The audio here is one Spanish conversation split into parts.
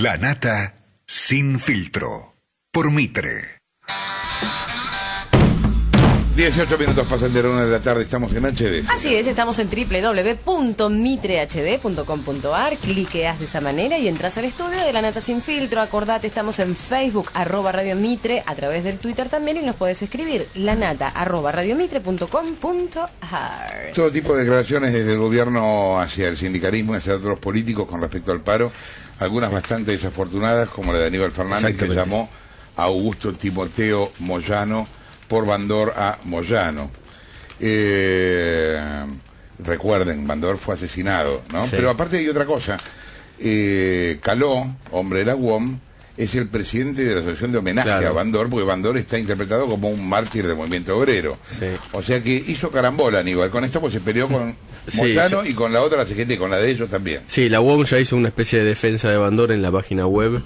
La nata sin filtro. Por Mitre. 18 minutos pasan de la 1 de la tarde, estamos en HD. Así es, estamos en www.mitrehd.com.ar. Cliqueas de esa manera y entras al estudio de La Nata Sin Filtro. Acordate, estamos en Facebook, @Radio Mitre, a través del Twitter también, y nos podés escribir lanata@radiomitre.com.ar. Todo tipo de declaraciones desde el gobierno hacia el sindicalismo y hacia otros políticos con respecto al paro, algunas bastante desafortunadas, como la de Aníbal Fernández, que llamó a Augusto Timoteo Moyano por Bandor a Moyano. Recuerden, Bandor fue asesinado, ¿no? Sí. Pero aparte hay otra cosa. Caló, hombre de la UOM, es el presidente de la asociación de homenaje a Bandor, porque Bandor está interpretado como un mártir del movimiento obrero. Sí. O sea que hizo carambola Aníbal. Con esto pues se peleó con Moyano y con la otra, la CGT, con la de ellos también. Sí, la UOM ya hizo una especie de defensa de Bandor en la página web.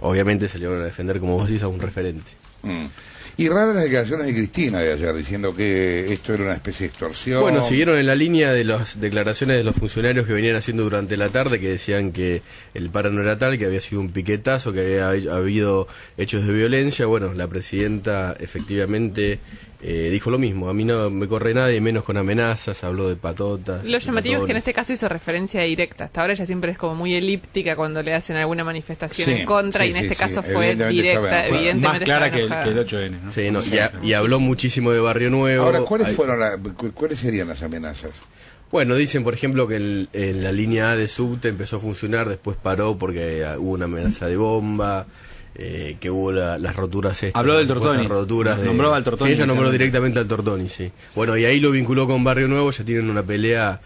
Obviamente se le van a defender, como vos decís, a un referente. Y raras las declaraciones de Cristina de ayer, diciendo que esto era una especie de extorsión. Bueno, siguieron en la línea de las declaraciones de los funcionarios que venían haciendo durante la tarde, que decían que el paro no era tal, que había sido un piquetazo, que había habido hechos de violencia. Bueno, la presidenta efectivamente dijo lo mismo: a mí no me corre nadie, menos con amenazas. Habló de patotas. Lo llamativo es que en este caso hizo referencia directa. Hasta ahora ella siempre es como muy elíptica cuando le hacen alguna manifestación en contra, y en este caso fue directa, evidentemente más clara que el 8N, ¿no? Sí, no, y habló muchísimo de Barrio Nuevo. Ahora, ¿cuáles serían las amenazas? Bueno, dicen, por ejemplo, que en la línea A de subte empezó a funcionar, después paró porque hubo una amenaza de bomba. Que hubo las roturas estas. Habló del Tortoni. Nombró al Tortoni. Sí, ella nombró directamente al Tortoni, sí. Bueno, y ahí lo vinculó con Barrio Nuevo. Ya tienen una pelea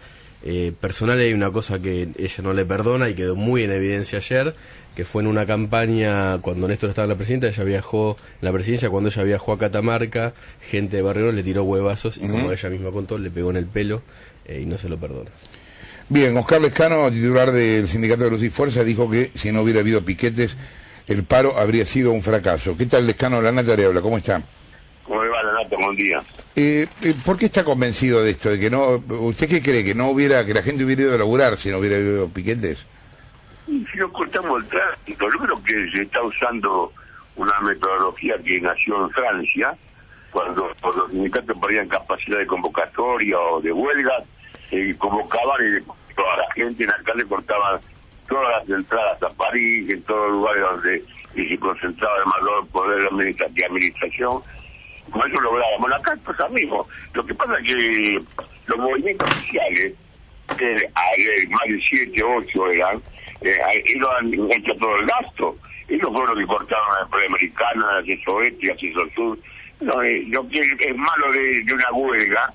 personal, y hay una cosa que ella no le perdona y quedó muy en evidencia ayer, que fue en una campaña cuando Néstor estaba en la presidencia. Ella viajó en la presidencia, cuando ella viajó a Catamarca, gente de Barrio Nuevo le tiró huevazos y como ella misma contó, le pegó en el pelo, y no se lo perdona. Bien, Oscar Lescano, titular del Sindicato de Luz y Fuerza, dijo que si no hubiera habido piquetes, el paro habría sido un fracaso. ¿Qué tal, Lescano? La Nata le habla, ¿cómo está? ¿Cómo le va, la Nata? Buen día. ¿Por qué está convencido de esto? De que no, ¿usted qué cree? ¿Que la gente hubiera ido a laburar si no hubiera habido piquetes? Y si no cortamos el tránsito, yo creo que se está usando una metodología que nació en Francia, cuando los sindicatos perdían capacidad de convocatoria o de huelga, convocaban y toda la gente en la calle cortaban todas las entradas a París, en todos los lugares donde se concentraba el mayor poder de administración. Con eso lográbamos. Bueno, acá pasa mismo. Lo que pasa es que los movimientos sociales, más de 7, 8 eran, ellos han hecho todo el gasto. Ellos fueron los que cortaron la empresa americana, acceso oeste y acceso sur. No, lo que es malo de una huelga,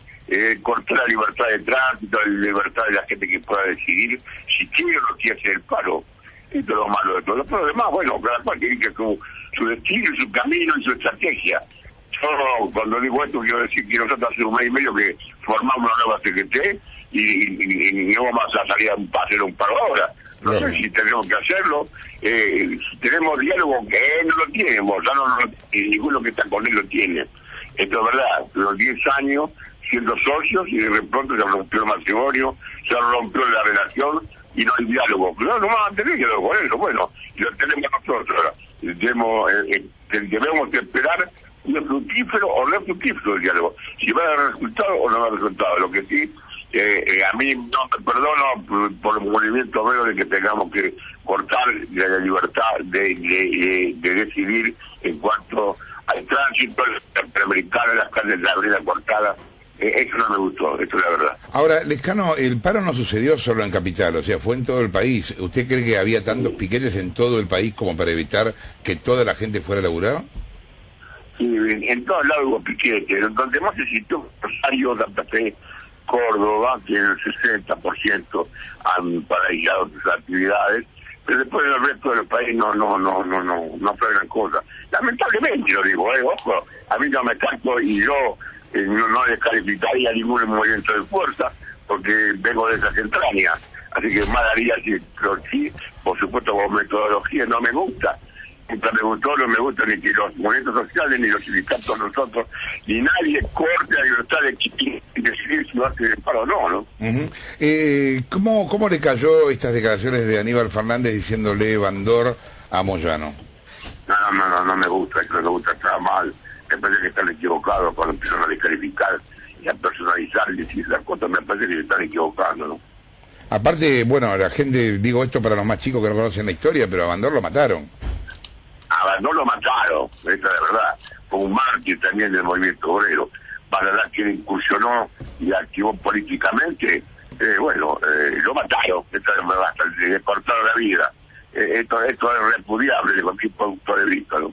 cortar la libertad de tránsito, la libertad de la gente que pueda decidir si quiere o no quiere hacer el paro. Esto es lo malo de todo. Pero además, bueno, cada cual tiene que su destino, su camino y su estrategia. Yo, cuando digo esto, quiero decir que nosotros hace un mes y medio que formamos una nueva CGT y no vamos a salir a hacer un paro ahora. No sé si tenemos que hacerlo. Si tenemos diálogo, que no lo tenemos, ya ninguno que está con él lo tiene. Esto es verdad, los 10 años siendo socios y de pronto se rompió el matrimonio, se rompió la relación y no hay diálogo. No vamos a tener diálogo con eso. Bueno, y lo tenemos nosotros. Debemos esperar un fructífero o no fructífero el diálogo. Si va a dar resultado o no va a dar resultado. Lo que sí, a mí no me perdono por el movimiento obrero de que tengamos que cortar la libertad de decidir en cuanto al tránsito, el interamericano, las calles de la avenida cortada. Eso no me gustó, esto es la verdad. Ahora, Lescano, el paro no sucedió solo en Capital, o sea, fue en todo el país. ¿Usted cree que había tantos piquetes en todo el país como para evitar que toda la gente fuera a laburar? Sí, en todos lados hubo piquetes. Donde más se citó, Rosario, Santa Fe, Córdoba, tiene el 60% han paralizado sus actividades, pero después en el resto del país no fue gran cosa. Lamentablemente lo digo, ojo, a mí no me canto y yo no descalificaría ningún movimiento de fuerza, porque vengo de esas entrañas, así que más daría si, por supuesto, como metodología no me gusta, me gustó, no me gusta ni que los movimientos sociales, ni los sindicatos nosotros, ni nadie corte la libertad de decidir si va a hacer el paro o no, ¿no? ¿Cómo le cayó estas declaraciones de Aníbal Fernández diciéndole Bandor a Moyano? No me gusta, eso no me gusta, está mal. Me parece que están equivocados cuando empiezan a descalificar y a personalizar y decir las cosas, me parece que se están equivocando, ¿no? Aparte, bueno, la gente, digo esto para los más chicos que no conocen la historia, pero a Bandor lo mataron. A Bandor lo mataron, esta es la verdad. Fue un mártir también del movimiento obrero. Para la que incursionó y activó políticamente, lo mataron, esta es la verdad, le cortaron la vida. Esto es repudiable de cualquier punto de vista, ¿no?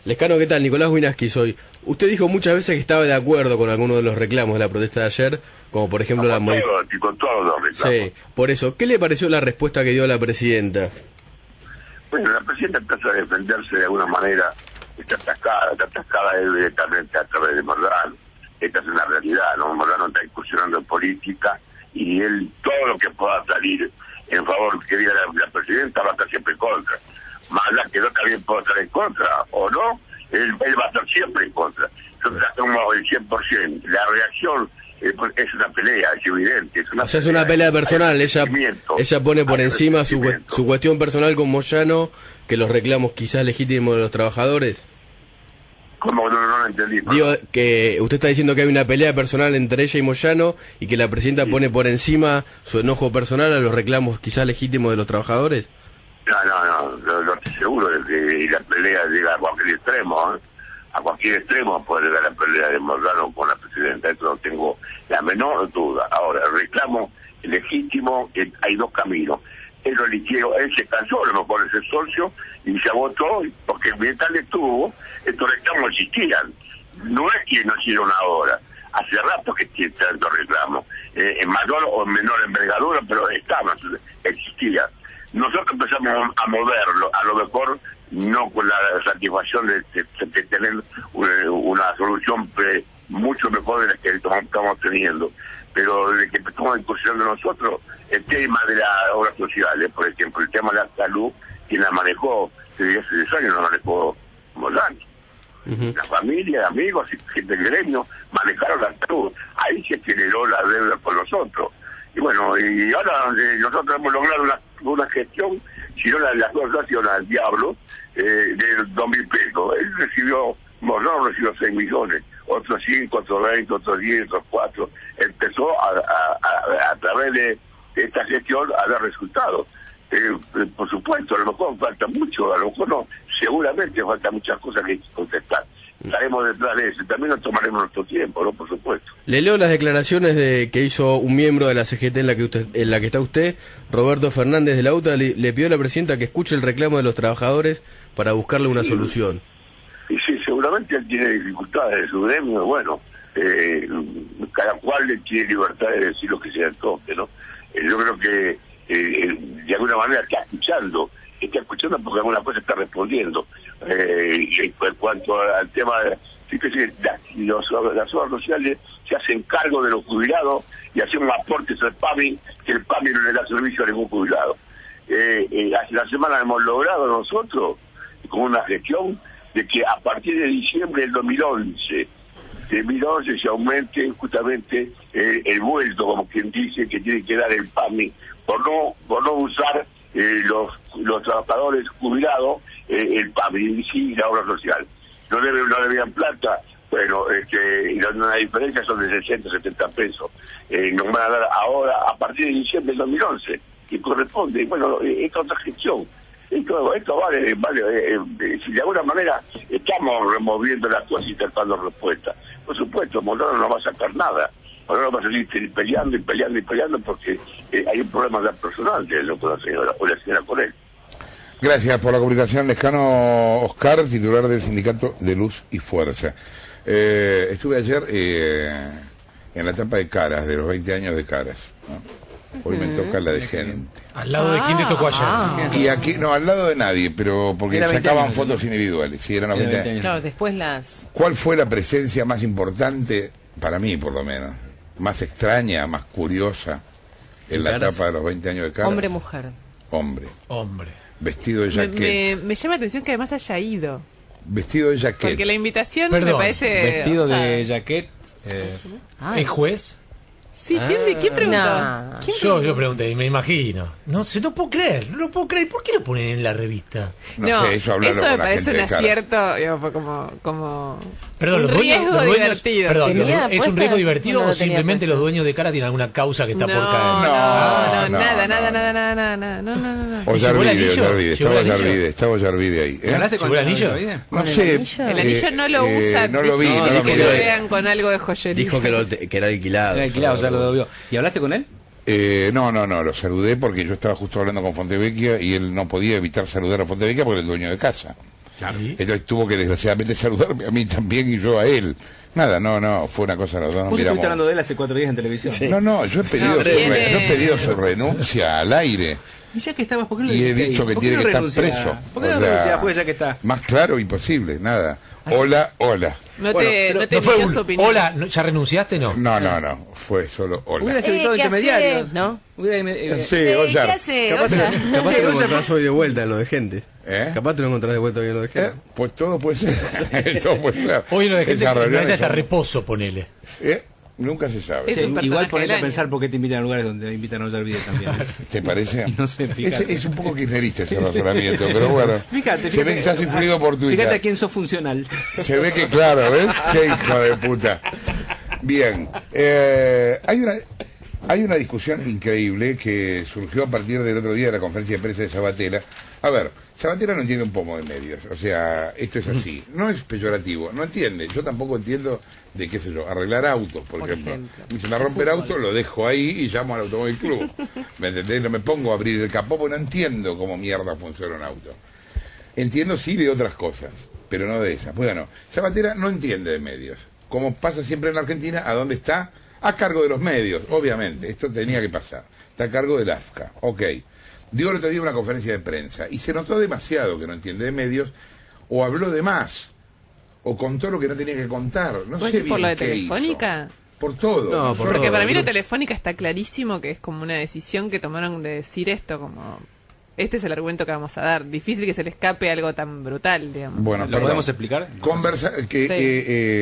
Lescano, ¿qué tal? Nicolás Winaski soy. Usted dijo muchas veces que estaba de acuerdo con algunos de los reclamos de la protesta de ayer, como por ejemplo la modificación. Con todos los reclamos. Sí, por eso. ¿Qué le pareció la respuesta que dio la presidenta? Bueno, la presidenta empieza a defenderse de alguna manera, está atascada directamente a través de Moyano. Esta es una realidad, ¿no? Moyano está incursionando en política y él, todo lo que pueda salir en favor que diga la presidenta va a estar siempre en contra. Más allá que yo también puedo estar en contra, o no, él va a estar siempre en contra. Entonces, hacemos el 100%. La reacción es una pelea, es evidente. Es una pelea personal. Ella pone por encima su cuestión personal con Moyano que los reclamos quizás legítimos de los trabajadores. ¿Cómo? No lo entendí. Digo que usted está diciendo que hay una pelea personal entre ella y Moyano y que la presidenta pone por encima su enojo personal a los reclamos quizás legítimos de los trabajadores. No estoy seguro de que la pelea llega a cualquier extremo, ¿eh? A cualquier extremo puede llegar la pelea de Moyano con la presidenta, eso no tengo la menor duda. Ahora, el reclamo legítimo, hay dos caminos. Él se cansó, a lo mejor ese socio, y se agotó, porque mientras él estuvo, estos reclamos existían. No es que no hicieron ahora, hace rato que existían estos reclamos, en mayor o en menor envergadura, pero existían. Nosotros empezamos a moverlo, a lo mejor no con la satisfacción de tener una solución mucho mejor de la que estamos teniendo, pero de que estamos incursionando nosotros, el tema de las obras sociales, por ejemplo, el tema de la salud, quien la manejó desde hace 10 años, la manejó Moyano. La familia, amigos, gente del gremio manejaron la salud. Ahí se generó la deuda con nosotros. Y bueno, y ahora nosotros hemos logrado una gestión, si no las cosas ha sido al diablo, de 2.000 pesos. Él Moyano recibió 6 millones, otros 5, otros 20, otros 10, otros 4. Empezó a través de esta gestión a dar resultados. Por supuesto, a lo mejor falta mucho, a lo mejor no, seguramente falta muchas cosas que hay que contestar. Estaremos detrás de eso, también nos tomaremos nuestro tiempo, ¿no? Por supuesto. Le leo las declaraciones que hizo un miembro de la CGT en la que está usted, Roberto Fernández de la UTA, le pidió a la presidenta que escuche el reclamo de los trabajadores para buscarle una solución. Y sí, seguramente él tiene dificultades de su gremio, bueno, cada cual le tiene libertad de decir lo que se le toque, ¿no? Yo creo que de alguna manera está escuchando porque alguna cosa está respondiendo. En cuanto al tema, fíjese, las obras sociales se hacen cargo de los jubilados y hacen aportes al PAMI, que el PAMI no le da servicio a ningún jubilado. Hace la semana hemos logrado nosotros, con una gestión, de que a partir de diciembre del 2011 se aumente justamente el vuelto, como quien dice, que tiene que dar el PAMI por no usar los trabajadores jubilados el PAMI, sí, la obra social. No debían plata, bueno, la diferencia son de 60, 70 pesos. Nos van a dar ahora, a partir de diciembre del 2011, que corresponde. Bueno, esta otra gestión. Esto vale, si de alguna manera estamos removiendo las cosas y tratando respuestas. Por supuesto, Moyano no va a sacar nada. Moyano va a seguir peleando porque hay un problema de personal de lo con la señora con él. Gracias por la comunicación, Lescano Oscar, titular del Sindicato de Luz y Fuerza. Estuve ayer en la etapa de Caras, de los 20 años de Caras, ¿no? Hoy me toca la de gente. ¿Al lado de quién te tocó ayer? Y aquí, no, al lado de nadie, pero porque sacaban fotos individuales. Sí, eran 20 años. Claro, después ¿Cuál fue la presencia más importante, para mí por lo menos, más extraña, más curiosa, en la etapa de los 20 años de Caras? Hombre-mujer. Hombre. Vestido de jaquet. Me llama la atención que además haya ido. Vestido de jaquet. Porque la invitación Perdón, me parece... vestido de jaquet. ¿Es juez? Sí, ¿quién preguntó? No. Yo pregunté y me imagino. No puedo creer. ¿Por qué lo ponen en la revista? No sé, eso hablarlo me con la parece gente un de cara. acierto, digamos, como Perdón, un los dueños, riesgo divertido. Perdón, ¿Tenía ¿es un puesta? riesgo divertido No o lo tenía simplemente puesta. los dueños de cara tienen alguna causa que está por caer? No, No, nada. No. ¿Y llevó el anillo? Estaba Ollarvide ahí. ¿Hablaste con ¿Llegó el anillo? Ollarvide? No ¿Con el sé. anillo? El anillo no lo usa. No lo vi, ¿viste? no lo dijo Que miré. lo vean con algo de joyería. Dijo que era alquilado. Era alquilado, o sea, lo devolvió. ¿Y hablaste con él? No, lo saludé porque yo estaba justo hablando con Fontevecchia y él no podía evitar saludar a Fontevecchia porque era el dueño de casa. Claro. Entonces tuvo que desgraciadamente saludarme a mí también y yo a él. Nada, fue una cosa, los dos nos Vos estuviste miramos. hablando de él hace 4 días en televisión. Sí. No, yo he pedido su renuncia al aire. Y ya que estabas, ¿por qué no Y he dijiste ahí? dicho que ¿Por qué tiene no que estar renunciás? preso. ¿Por qué O no sea, renunciás? Pues ya que está. Más claro, imposible, nada. Hola. No Bueno, te no fue pidió su opinión. hola, ¿ya renunciaste? No. No, fue solo hola. Hubiera evitado ¿qué intermediario. hace? ¿No? Sí, ¿Qué Ollar. hace? Capaz te Ollar? lo encontrás hoy de vuelta en lo de gente. ¿Eh? Capaz te lo encontrás de vuelta hoy en lo de gente. Pues todo puede ser. Todo puede ser. Hoy lo de gente Esas que reuniones hasta son- reposo, ponele. Nunca se sabe. Es Sí, un personaje igual del ponete a año. pensar por qué te invitan a lugares donde invitan a Ollarvide también. ¿Te parece? No sé, fíjate. Es un poco kirchnerista ese razonamiento, pero bueno. Fíjate, Se ve que estás influido por Twitter. Fíjate a quién sos funcional. Se ve que, claro, ¿ves? Qué hijo de puta. Bien. Hay una discusión increíble que surgió a partir del otro día de la conferencia de prensa de Sabatella. A ver, Sabatella no entiende un pomo de medios. O sea, esto es así. No es peyorativo. No entiende. Yo tampoco entiendo de, qué sé yo, arreglar autos, por ejemplo. Me dicen a romper auto, lo dejo ahí y llamo al Automóvil Club. ¿Me entendés? No me pongo a abrir el capó porque no entiendo cómo mierda funciona un auto. Entiendo sí de otras cosas, pero no de esas. Bueno, Sabatella no entiende de medios. Como pasa siempre en la Argentina, ¿a dónde está? A cargo de los medios, obviamente. Esto tenía que pasar. Está a cargo del AFCA. Ok. Dio el otro día una conferencia de prensa y se notó demasiado que no entiende de medios, o habló de más, o contó lo que no tenía que contar. No sé bien ¿Por lo de qué Telefónica? hizo. Por todo. No, por Porque todo. para mí lo Telefónica está clarísimo que es como una decisión que tomaron de decir esto, como... Este es el argumento que vamos a dar. Difícil que se le escape algo tan brutal, digamos. Bueno, ¿Lo perdón. podemos explicar?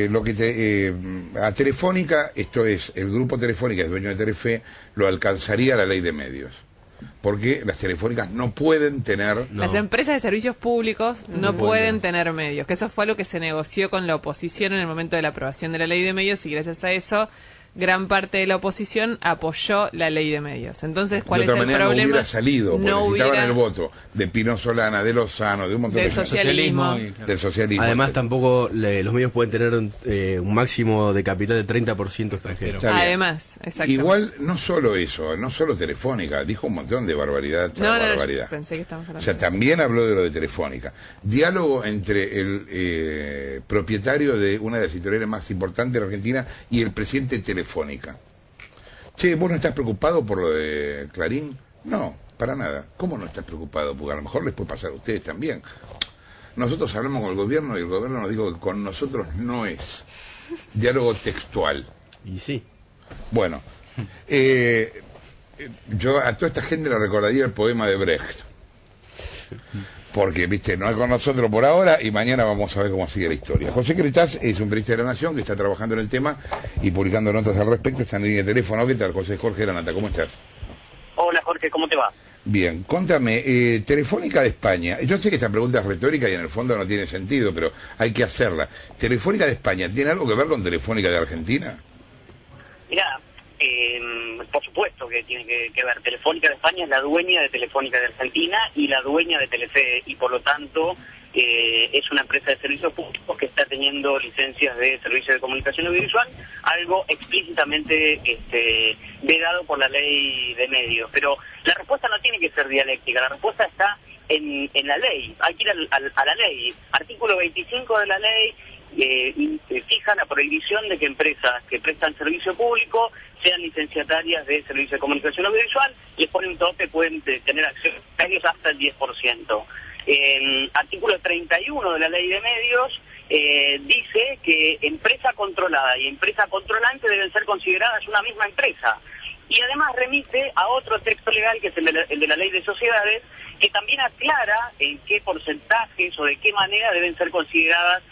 Lo que a Telefónica, esto es, el grupo Telefónica, es dueño de Telefe, lo alcanzaría la ley de medios. Porque las telefónicas no pueden tener... Las empresas de servicios públicos no pueden tener medios, que eso fue algo que se negoció con la oposición en el momento de la aprobación de la ley de medios y gracias a eso gran parte de la oposición apoyó la ley de medios. Entonces, ¿cuál de es otra el manera problema? no hubiera salido, porque No necesitaban hubiera- el voto de Pino Solana, de Lozano, de un montón Del de gente. socialismo. Del socialismo. Además, etcétera. tampoco los medios pueden tener un máximo de capital de 30% extranjero. Está bien. Además, exactamente. Igual, no solo eso, no solo Telefónica, dijo un montón de barbaridad. No, barbaridad. yo pensé que estábamos O hablando sea, de eso. también habló de lo de Telefónica. Diálogo entre el propietario de una de las editoriales más importantes de la Argentina y el presidente de Telefónica. Che, ¿vos no estás preocupado por lo de Clarín? No, para nada. ¿Cómo no estás preocupado? Porque a lo mejor les puede pasar a ustedes también. Nosotros hablamos con el gobierno y el gobierno nos dijo que con nosotros no es. Diálogo textual. Y sí. Bueno, yo a toda esta gente le recordaría el poema de Brecht. Porque, viste, no es con nosotros por ahora y mañana vamos a ver cómo sigue la historia. José Cretaz es un periodista de la Nación que está trabajando en el tema y publicando notas al respecto. Está en línea de teléfono. ¿Qué tal, José? Jorge Granata, ¿cómo estás? Hola Jorge, ¿cómo te va? Bien, contame, Telefónica de España. Yo sé que esta pregunta es retórica y en el fondo no tiene sentido, pero hay que hacerla. ¿Telefónica de España tiene algo que ver con Telefónica de Argentina? Mira, por supuesto que tiene que ver. Telefónica de España es la dueña de Telefónica de Argentina y la dueña de Telefe, y por lo tanto es una empresa de servicios públicos que está teniendo licencias de servicio de comunicación audiovisual, algo explícitamente vedado por la ley de medios. Pero la respuesta no tiene que ser dialéctica, la respuesta está en la ley. Hay que ir a la ley. Artículo 25 de la ley fija la prohibición de que empresas que prestan servicio público sean licenciatarias de servicio de comunicación audiovisual, les pone un tope, pueden tener acciones hasta el 10%. Artículo 31 de la ley de medios dice que empresa controlada y empresa controlante deben ser consideradas una misma empresa. y además remite a otro texto legal que es el de la Ley de Sociedades, que también aclara en qué porcentajes o de qué manera deben ser consideradas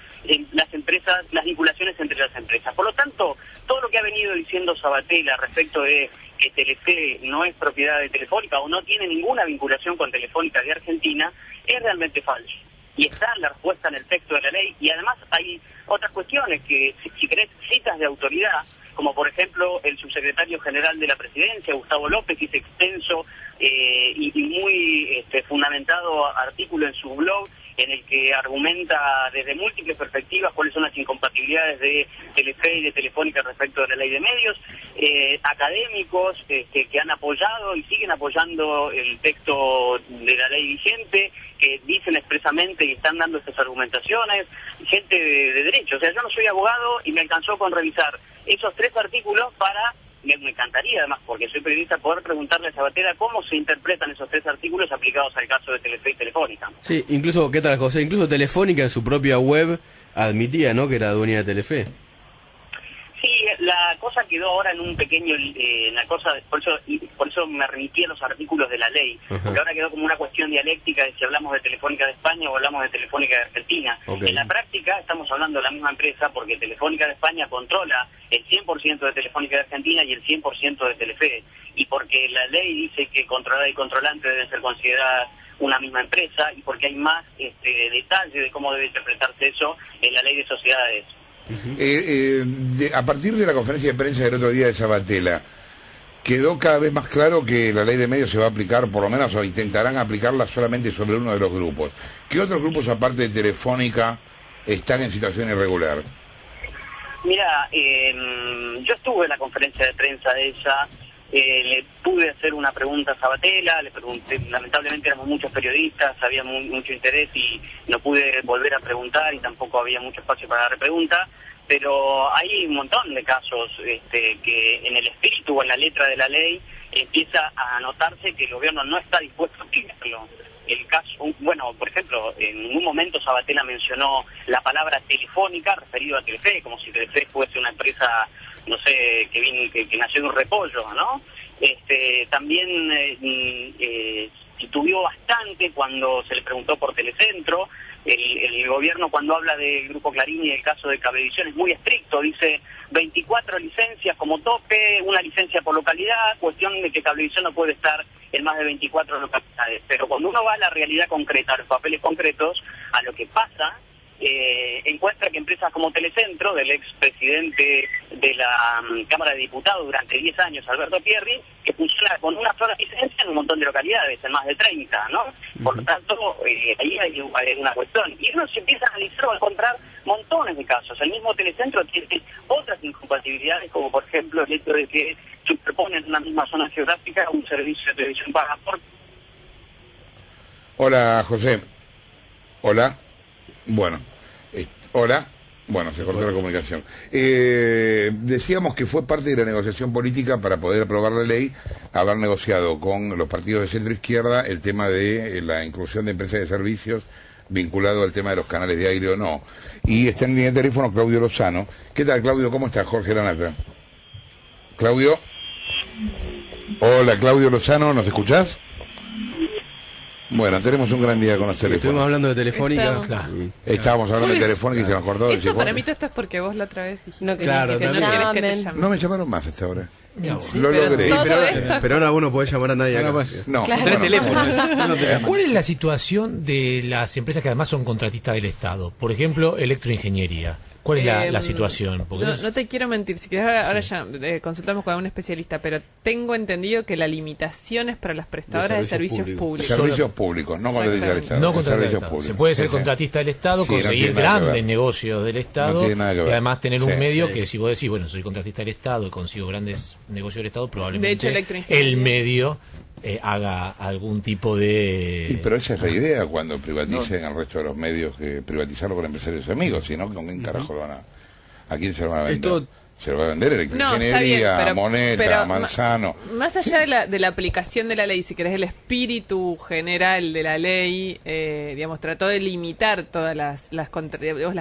las empresas, las vinculaciones entre las empresas. Por lo tanto, todo lo que ha venido diciendo Sabatella respecto de que Telefe no es propiedad de Telefónica o no tiene ninguna vinculación con Telefónica de Argentina es realmente falso. Y está la respuesta en el texto de la ley, y además hay otras cuestiones que, si querés, citas de autoridad, como por ejemplo el subsecretario general de la Presidencia, Gustavo López, hizo extenso y muy fundamentado artículo en su blog, en el que argumenta desde múltiples perspectivas cuáles son las incompatibilidades de Telefe y de Telefónica respecto de la ley de medios, académicos que han apoyado y siguen apoyando el texto de la ley vigente, que dicen expresamente y están dando estas argumentaciones, gente de derecho. O sea, yo no soy abogado y me alcanzó con revisar esos 3 artículos para... Me encantaría, además, porque soy periodista, poder preguntarle a Sabatella cómo se interpretan esos 3 artículos aplicados al caso de Telefe y Telefónica. Sí, incluso, ¿qué tal, José? Incluso Telefónica en su propia web admitía, ¿no?, que era dueña de Telefe. Sí, la cosa quedó ahora en un pequeño, por eso me remití a los artículos de la ley, porque ahora quedó como una cuestión dialéctica de si hablamos de Telefónica de España o hablamos de Telefónica de Argentina. En la práctica estamos hablando de la misma empresa, porque Telefónica de España controla el 100% de Telefónica de Argentina y el 100% de Telefe, y porque la ley dice que controlada y controlante deben ser consideradas una misma empresa, y porque hay más detalle de cómo debe interpretarse eso en la ley de sociedades. A partir de la conferencia de prensa del otro día de Sabatella, quedó cada vez más claro que la ley de medios se va a aplicar, por lo menos, o intentarán aplicarla solamente sobre uno de los grupos. ¿Qué otros grupos, aparte de Telefónica, están en situación irregular? Mira, yo estuve en la conferencia de prensa de ella, le pude hacer una pregunta a Sabatella, le pregunté, lamentablemente éramos muchos periodistas, había mucho interés y no pude volver a preguntar y tampoco había mucho espacio para la repregunta, pero hay un montón de casos que en el espíritu o en la letra de la ley empieza a notarse que el gobierno no está dispuesto a aplicarlo. El caso, bueno, por ejemplo, en ningún momento Sabatella mencionó la palabra telefónica referido a Telefe, como si Telefe fuese una empresa, no sé, que nació de un repollo, ¿no? También titubeó bastante cuando se le preguntó por Telecentro. El gobierno, cuando habla del Grupo Clarín y del caso de Cablevisión, es muy estricto, dice 24 licencias como tope, una licencia por localidad, cuestión de que Cablevisión no puede estar en más de 24 localidades. Pero cuando uno va a la realidad concreta, a los papeles concretos, a lo que pasa, encuentra que empresas como Telecentro, del expresidente de la Cámara de Diputados durante 10 años, Alberto Pierri, que funciona con una sola licencia en un montón de localidades, en más de 30, ¿no? Por lo tanto, ahí hay una cuestión. Y uno se empieza a analizar o a encontrar montones de casos. El mismo Telecentro tiene otras incompatibilidades, como por ejemplo el hecho de que superpone en una misma zona geográfica un servicio de televisión paga por... Hola, José. Hola. Bueno. Hola. Bueno, se cortó la comunicación. Decíamos que fue parte de la negociación política para poder aprobar la ley, haber negociado con los partidos de centro-izquierda el tema de la inclusión de empresas de servicios vinculado al tema de los canales de aire o no. Y está en línea de teléfono Claudio Lozano. ¿Qué tal, Claudio? ¿Cómo estás? Jorge Lanata. Claudio. Hola, Claudio Lozano, ¿nos escuchás? Bueno, tenemos un gran día con los teléfonos. Estuvimos hablando de Telefónica. Estábamos hablando de Telefónica y se nos cortó. Eso para mí todo esto es porque vos la otra vez dijiste que no querés que te llamen. No me llamaron más hasta ahora. Sí, lo logré. Pero ahora uno puede llamar a nadie acá. No, claro. bueno, teléfonos. ¿Cuál es la situación de las empresas que además son contratistas del Estado? Por ejemplo, electroingeniería. ¿Cuál es la situación? Porque no te quiero mentir, si querés ahora ya consultamos con un especialista, pero tengo entendido que la limitación es para las prestadoras de servicios públicos. Servicios públicos, no contratistas del Estado. No contratistas del Estado. Se puede ser contratista del Estado, conseguir grandes negocios del Estado y además tener un medio que si vos decís, bueno, soy contratista del Estado y consigo grandes negocios del Estado, probablemente de hecho, el medio haga algún tipo de... Pero esa es la idea cuando privaticen al resto de los medios, que privatizarlo con empresarios amigos, si no, ¿con quién carajo lo van a quién se lo van a vender? Se lo va a vender Electroingeniería, Moneta, Manzano. Más allá de la aplicación de la ley, si querés, el espíritu general de la ley, digamos, trató de limitar todas las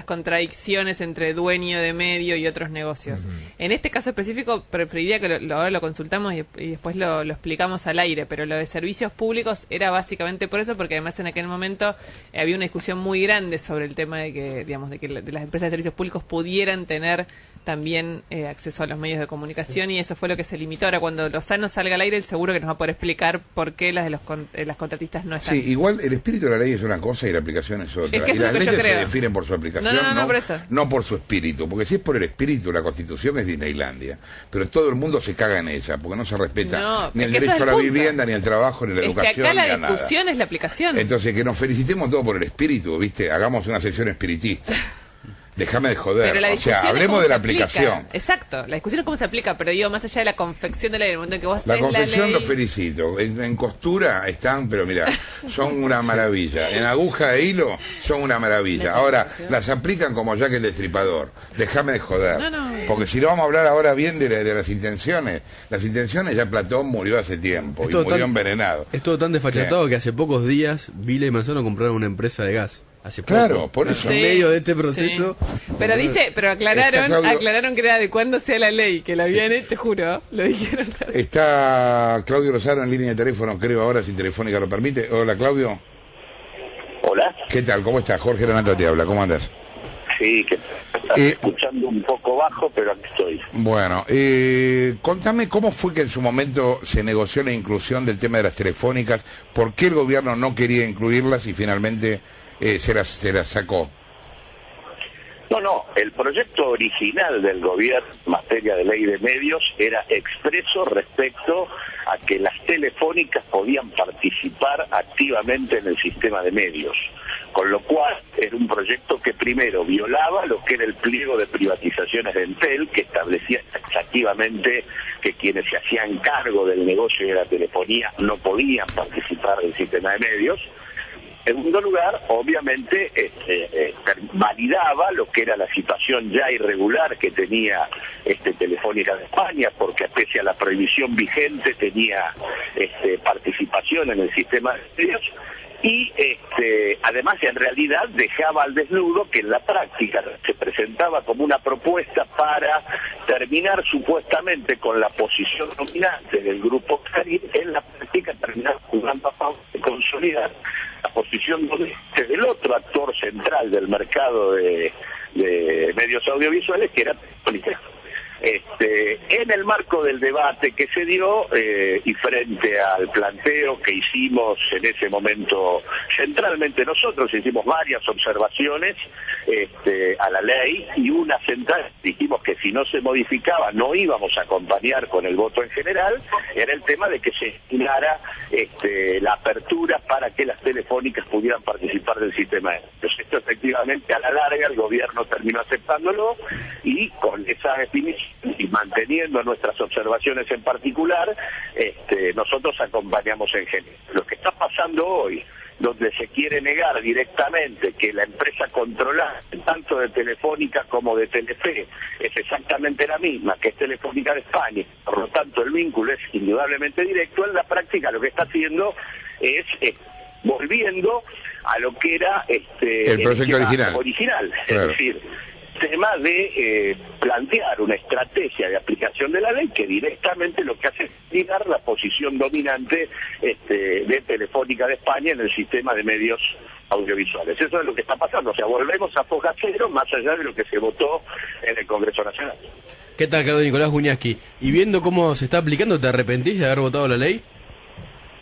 contradicciones entre dueño de medio y otros negocios. En este caso específico, preferiría que ahora lo consultamos y después lo explicamos al aire, pero lo de servicios públicos era básicamente por eso, porque además en aquel momento había una discusión muy grande sobre el tema de que, digamos, de las empresas de servicios públicos pudieran tener también acceso a los medios de comunicación, y eso fue lo que se limitó. Ahora, cuando Lozano salga al aire, el seguro que nos va a poder explicar por qué las de las contratistas no están. Sí, igual el espíritu de la ley es una cosa y la aplicación es otra. Es que y las leyes se definen por su aplicación, no por su espíritu. Porque si es por el espíritu, la Constitución es Disneylandia. Pero todo el mundo se caga en ella, porque no se respeta ni el derecho a la vivienda, ni al trabajo, ni la educación, que acá ni a la discusión es la aplicación. Entonces, que nos felicitemos todos por el espíritu, ¿viste? Hagamos una sesión espiritista. Déjame de joder, o sea, hablemos de la aplicación. Exacto, la discusión es cómo se aplica, pero digo, más allá de la confección de la ley, en el momento en que vos haces la confección, la ley... lo felicito. En costura están, pero mira, son una maravilla. En aguja e hilo son una maravilla. Ahora, las aplican como Jack el Destripador. Déjame de joder. Porque si no vamos a hablar ahora bien de las intenciones ya Platón murió hace tiempo y murió envenenado. Es todo tan desfachatado que hace pocos días Vila y Manzano compraron una empresa de gas. Hace poco. Claro, por eso. En medio de este proceso. Sí. Pero aclararon que era de cuándo sea la ley, que la habían hecho, te juro, lo dijeron. Claro. Está Claudio Rosaro en línea de teléfono, creo ahora, si Telefónica lo permite. Hola, Claudio. Hola. ¿Qué tal? ¿Cómo estás? Jorge Lanata te habla, ¿cómo andas? Sí, que estás escuchando un poco bajo, pero aquí estoy. Bueno, contame cómo fue que en su momento se negoció la inclusión del tema de las telefónicas, por qué el gobierno no quería incluirlas y finalmente se las sacó. No, el proyecto original del gobierno en materia de ley de medios era expreso respecto a que las telefónicas podían participar activamente en el sistema de medios, con lo cual era un proyecto que primero violaba lo que era el pliego de privatizaciones de Entel, que establecía taxativamente que quienes se hacían cargo del negocio de la telefonía no podían participar del sistema de medios. En segundo lugar, obviamente, validaba lo que era la situación ya irregular que tenía Telefónica de España, porque pese a la prohibición vigente tenía participación en el sistema de medios, y además en realidad dejaba al desnudo que en la práctica se presentaba como una propuesta para terminar supuestamente con la posición dominante del grupo Clarín, en la práctica terminar jugando a favor de consolidar la posición dominante del otro actor central del mercado de medios audiovisuales, que era Telefónica. En el marco del debate que se dio y frente al planteo que hicimos en ese momento, centralmente nosotros hicimos varias observaciones a la ley, y una central dijimos que si no se modificaba no íbamos a acompañar con el voto en general, era el tema de que se destinara la apertura para que las telefónicas pudieran participar del sistema. Entonces, esto efectivamente a la larga el gobierno terminó aceptándolo, y con esa definición y manteniendo nuestras observaciones en particular, nosotros acompañamos en general. Lo que está pasando hoy, donde se quiere negar directamente que la empresa controlante, tanto de Telefónica como de Telefe, es exactamente la misma, que es Telefónica de España, por lo tanto el vínculo es indudablemente directo, en la práctica lo que está haciendo es volviendo a lo que era el proyecto original. Claro. Es decir, tema de plantear una estrategia de aplicación de la ley que directamente lo que hace es ligar la posición dominante de Telefónica de España en el sistema de medios audiovisuales. Eso es lo que está pasando, o sea, volvemos a foja cero más allá de lo que se votó en el Congreso Nacional. ¿Qué tal, Claudio? Nicolás Guñaski. Y viendo cómo se está aplicando, ¿te arrepentís de haber votado la ley?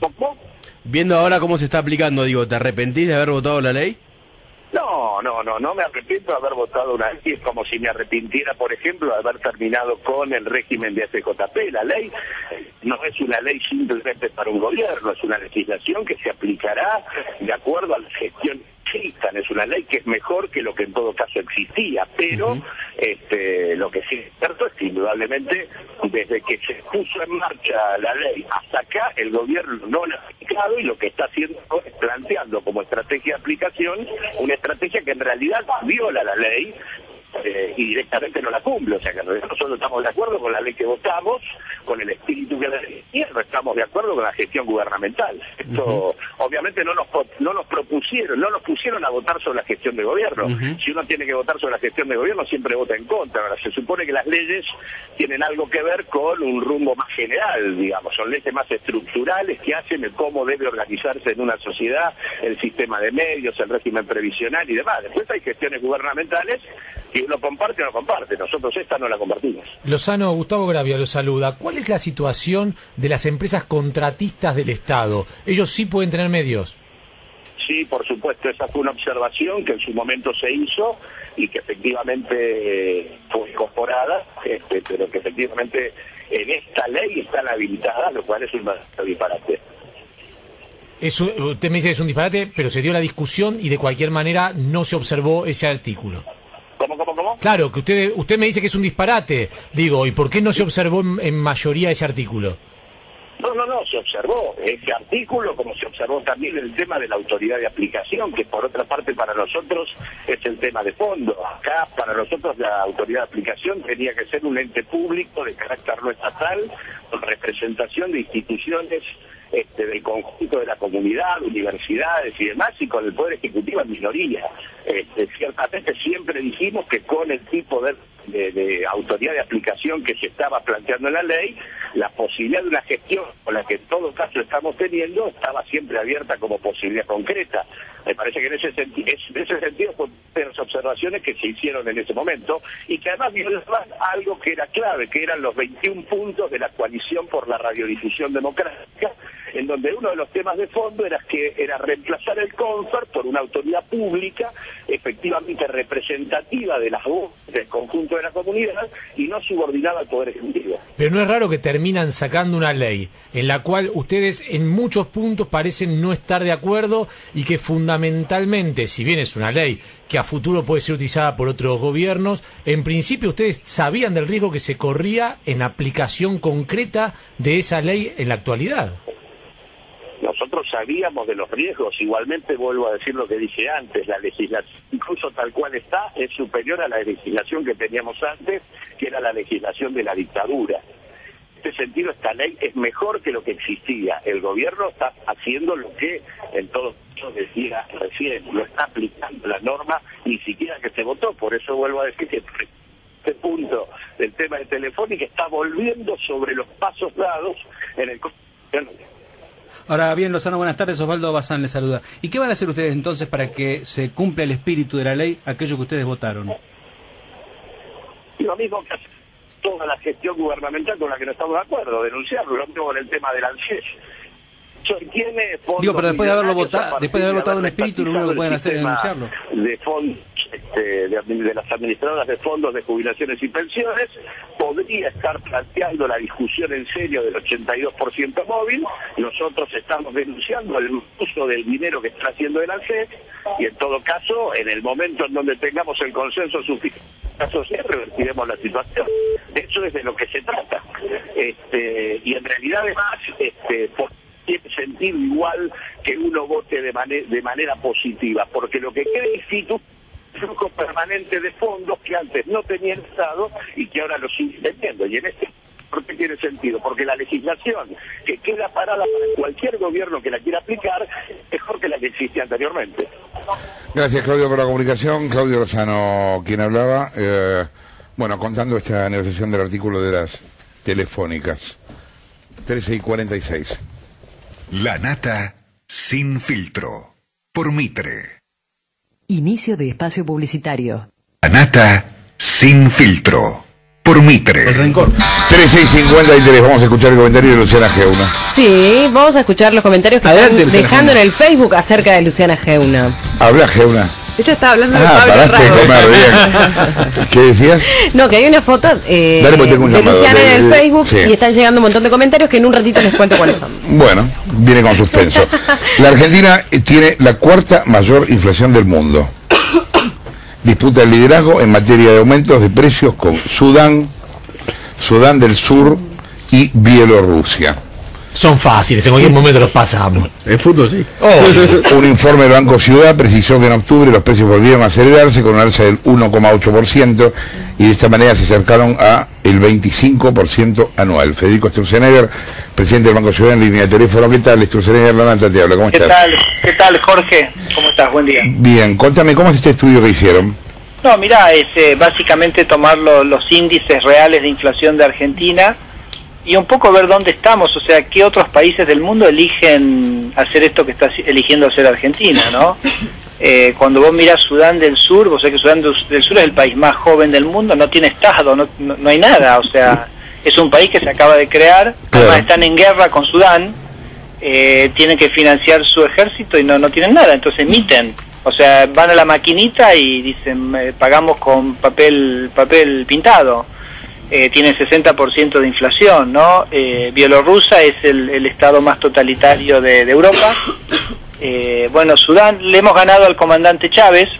¿Cómo? Viendo ahora cómo se está aplicando, digo, ¿te arrepentís de haber votado la ley? No me arrepiento de haber votado una ley. Es como si me arrepintiera, por ejemplo, de haber terminado con el régimen de SJP. La ley no es una ley simplemente para un gobierno, es una legislación que se aplicará de acuerdo a la gestión que existan. Es una ley que es mejor que lo que en todo caso existía, pero lo que sí es cierto es que indudablemente desde que se puso en marcha la ley hasta acá el gobierno no la ha aplicado, y lo que está haciendo es planteando como estrategia de aplicación una estrategia que en realidad viola la ley, y directamente no la cumple. O sea que nosotros estamos de acuerdo con la ley que votamos, con el espíritu que la ley, y no estamos de acuerdo con la gestión gubernamental. Esto obviamente no nos pusieron a votar sobre la gestión de gobierno. Si uno tiene que votar sobre la gestión de gobierno, siempre vota en contra. Ahora, se supone que las leyes tienen algo que ver con un rumbo más general, digamos, son leyes más estructurales que hacen de cómo debe organizarse en una sociedad el sistema de medios, el régimen previsional y demás. Después hay gestiones gubernamentales que uno comparte o no comparte. Nosotros esta no la compartimos. Lozano, Gustavo Gravia lo saluda. ¿Cuál es la situación de las empresas contratistas del Estado? ¿Ellos sí pueden tener medios? Sí, por supuesto, esa fue una observación que en su momento se hizo y que efectivamente fue incorporada, pero que efectivamente en esta ley están habilitadas, lo cual es un disparate. Usted me dice que es un disparate, pero se dio la discusión y de cualquier manera no se observó ese artículo. ¿Cómo? Claro, que usted me dice que es un disparate. Digo, ¿y por qué no se observó en mayoría ese artículo? No, se observó ese artículo, como se observó también el tema de la autoridad de aplicación, que por otra parte para nosotros es el tema de fondo. Acá para nosotros la autoridad de aplicación tenía que ser un ente público de carácter no estatal, con representación de instituciones del conjunto de la comunidad, universidades y demás, y con el Poder Ejecutivo en minoría. Ciertamente siempre dijimos que con el tipo de autoridad de aplicación que se estaba planteando en la ley, la posibilidad de una gestión con la que en todo caso estamos teniendo estaba siempre abierta como posibilidad concreta. Me parece que en ese sentido fue de las observaciones que se hicieron en ese momento y que además violaban algo que era clave, que eran los 21 puntos de la coalición por la radiodifusión democrática, en donde uno de los temas de fondo era reemplazar el CONFER por una autoridad pública efectivamente representativa de las voces del conjunto de la comunidad y no subordinada al Poder Ejecutivo. Pero no es raro que terminan sacando una ley en la cual ustedes en muchos puntos parecen no estar de acuerdo y que fundamentalmente, si bien es una ley que a futuro puede ser utilizada por otros gobiernos, en principio ustedes sabían del riesgo que se corría en aplicación concreta de esa ley en la actualidad. Nosotros sabíamos de los riesgos, igualmente vuelvo a decir lo que dije antes, la legislación, incluso tal cual está, es superior a la legislación que teníamos antes, que era la legislación de la dictadura. En este sentido, esta ley es mejor que lo que existía. El gobierno está haciendo lo que en todo caso decía recién, lo está aplicando la norma, ni siquiera que se votó. Por eso vuelvo a decir que este punto del tema de Telefónica está volviendo sobre los pasos dados en el... Ahora bien, Lozano, buenas tardes. Osvaldo Bazán le saluda. ¿Y qué van a hacer ustedes entonces para que se cumpla el espíritu de la ley, aquello que ustedes votaron? Lo mismo que hace toda la gestión gubernamental con la que no estamos de acuerdo, denunciarlo, lo mismo con el tema del ANSES. Digo, pero después de haber votado un espíritu, lo único que pueden hacer es denunciarlo. De fondos, de las administradoras de fondos de jubilaciones y pensiones, podría estar planteando la discusión en serio del 82% móvil. Nosotros estamos denunciando el uso del dinero que está haciendo el ANSES y en todo caso, en el momento en donde tengamos el consenso suficiente, revertiremos la situación. De hecho, es de lo que se trata. Y en realidad, además, tiene sentido igual que uno vote de manera positiva, porque lo que queda es un flujo permanente de fondos que antes no tenía el Estado y que ahora lo sigue teniendo. Y en ¿por qué tiene sentido? Porque la legislación que queda parada para cualquier gobierno que la quiera aplicar es mejor que la que existía anteriormente. Gracias, Claudio, por la comunicación. Claudio Lozano, quien hablaba, contando esta negociación del artículo de las telefónicas. 13:46. La nata sin filtro. Por Mitre. Inicio de espacio publicitario. La nata sin filtro. Por Mitre. El rencor. 13:53. Vamos a escuchar el comentario de Luciana Geuna. Sí, vamos a escuchar los comentarios que Adelante, están dejando en el Facebook acerca de Luciana Geuna. Habla Geuna. Ella está hablando de Pablo Rago. Bien. ¿Qué decías? No, que hay una foto de Luciana en el Facebook y están llegando un montón de comentarios que en un ratito les cuento cuáles son. Bueno, viene con suspenso. La Argentina tiene la cuarta mayor inflación del mundo. Disputa el liderazgo en materia de aumentos de precios con Sudán del Sur y Bielorrusia. son fáciles, en cualquier momento los pasamos. En fútbol sí. Un informe del Banco Ciudad precisó que en octubre los precios volvieron a acelerarse con un alza del 1,8% y de esta manera se acercaron a el 25% anual. Federico Sturzenegger, presidente del Banco Ciudad, en línea de teléfono. ¿Qué tal, Sturzenegger? La Nata te habla, ¿cómo estás? ¿Qué tal, Jorge? ¿Cómo estás? Buen día. Bien, contame, ¿cómo es este estudio que hicieron? No, mirá, es básicamente tomar los índices reales de inflación de Argentina y un poco ver dónde estamos, o sea, qué otros países del mundo eligen hacer esto que está eligiendo hacer Argentina, ¿no? Cuando vos mirás Sudán del Sur, vos sabés que Sudán del Sur es el país más joven del mundo, no tiene Estado, no hay nada, o sea, es un país que se acaba de crear, además están en guerra con Sudán, tienen que financiar su ejército y no tienen nada, entonces emiten. O sea, van a la maquinita y dicen, pagamos con papel pintado. Tienen 60% de inflación, ¿no? Bielorrusia es el estado más totalitario de Europa. Bueno, Sudán, le hemos ganado al comandante Chávez.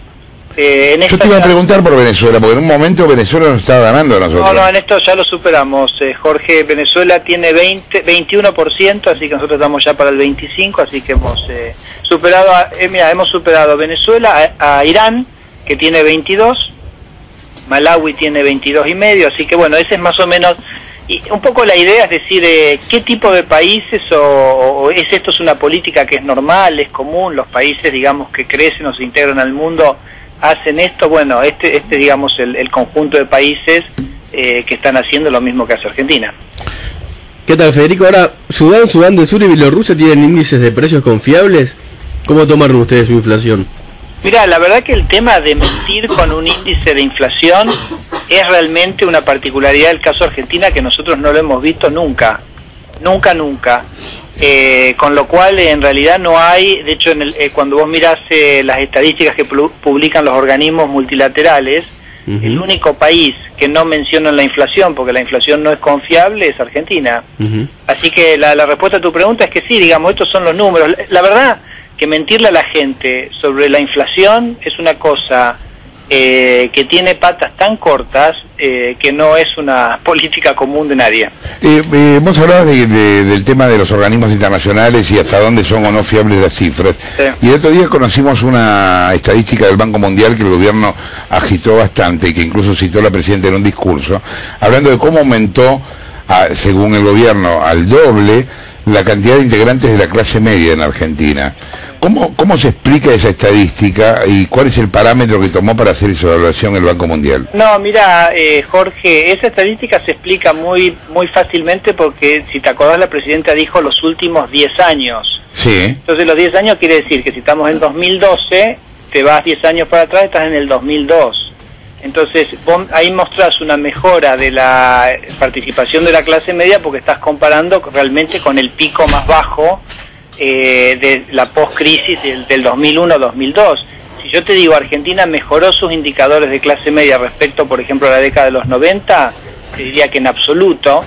Yo te iba a preguntar por Venezuela, porque en un momento Venezuela nos estaba ganando a nosotros. No, en esto ya lo superamos, Jorge. Venezuela tiene 21%, así que nosotros estamos ya para el 25%, así que hemos superado, hemos superado a Venezuela, a Irán, que tiene 22%, Malawi tiene 22,5%, así que bueno, ese es más o menos, y un poco la idea es decir, qué tipo de países, o es esto es una política que es normal, es común, los países, digamos, que crecen o se integran al mundo, hacen esto. Bueno, este digamos, el conjunto de países que están haciendo lo mismo que hace Argentina. ¿Qué tal, Federico? Ahora, Sudán del Sur y Bielorrusia tienen índices de precios confiables. ¿Cómo tomaron ustedes su inflación? Mira, la verdad que el tema de mentir con un índice de inflación es realmente una particularidad del caso Argentina que nosotros no lo hemos visto nunca. Nunca. Con lo cual, en realidad no hay, de hecho, cuando vos mirás las estadísticas que publican los organismos multilaterales, el único país que no mencionan la inflación, porque la inflación no es confiable, es Argentina. Así que la respuesta a tu pregunta es que sí, digamos, estos son los números. La verdad que mentirle a la gente sobre la inflación es una cosa que tiene patas tan cortas que no es una política común de nadie. Vos hablabas del tema de los organismos internacionales y hasta dónde son o no fiables las cifras. Sí. Y el otro día conocimos una estadística del Banco Mundial que el gobierno agitó bastante y que incluso citó la presidenta en un discurso, hablando de cómo aumentó, según el gobierno, al doble la cantidad de integrantes de la clase media en Argentina. ¿Cómo se explica esa estadística y cuál es el parámetro que tomó para hacer esa evaluación el Banco Mundial? No, mira, Jorge, esa estadística se explica muy fácilmente porque, si te acordás, la presidenta dijo los últimos 10 años. Sí. Entonces los 10 años quiere decir que si estamos en 2012, te vas 10 años para atrás, estás en el 2002. Entonces vos ahí mostrás una mejora de la participación de la clase media porque estás comparando realmente con el pico más bajo de la post-crisis del 2001-2002. Si yo te digo, Argentina mejoró sus indicadores de clase media respecto, por ejemplo, a la década de los 90, te diría que en absoluto.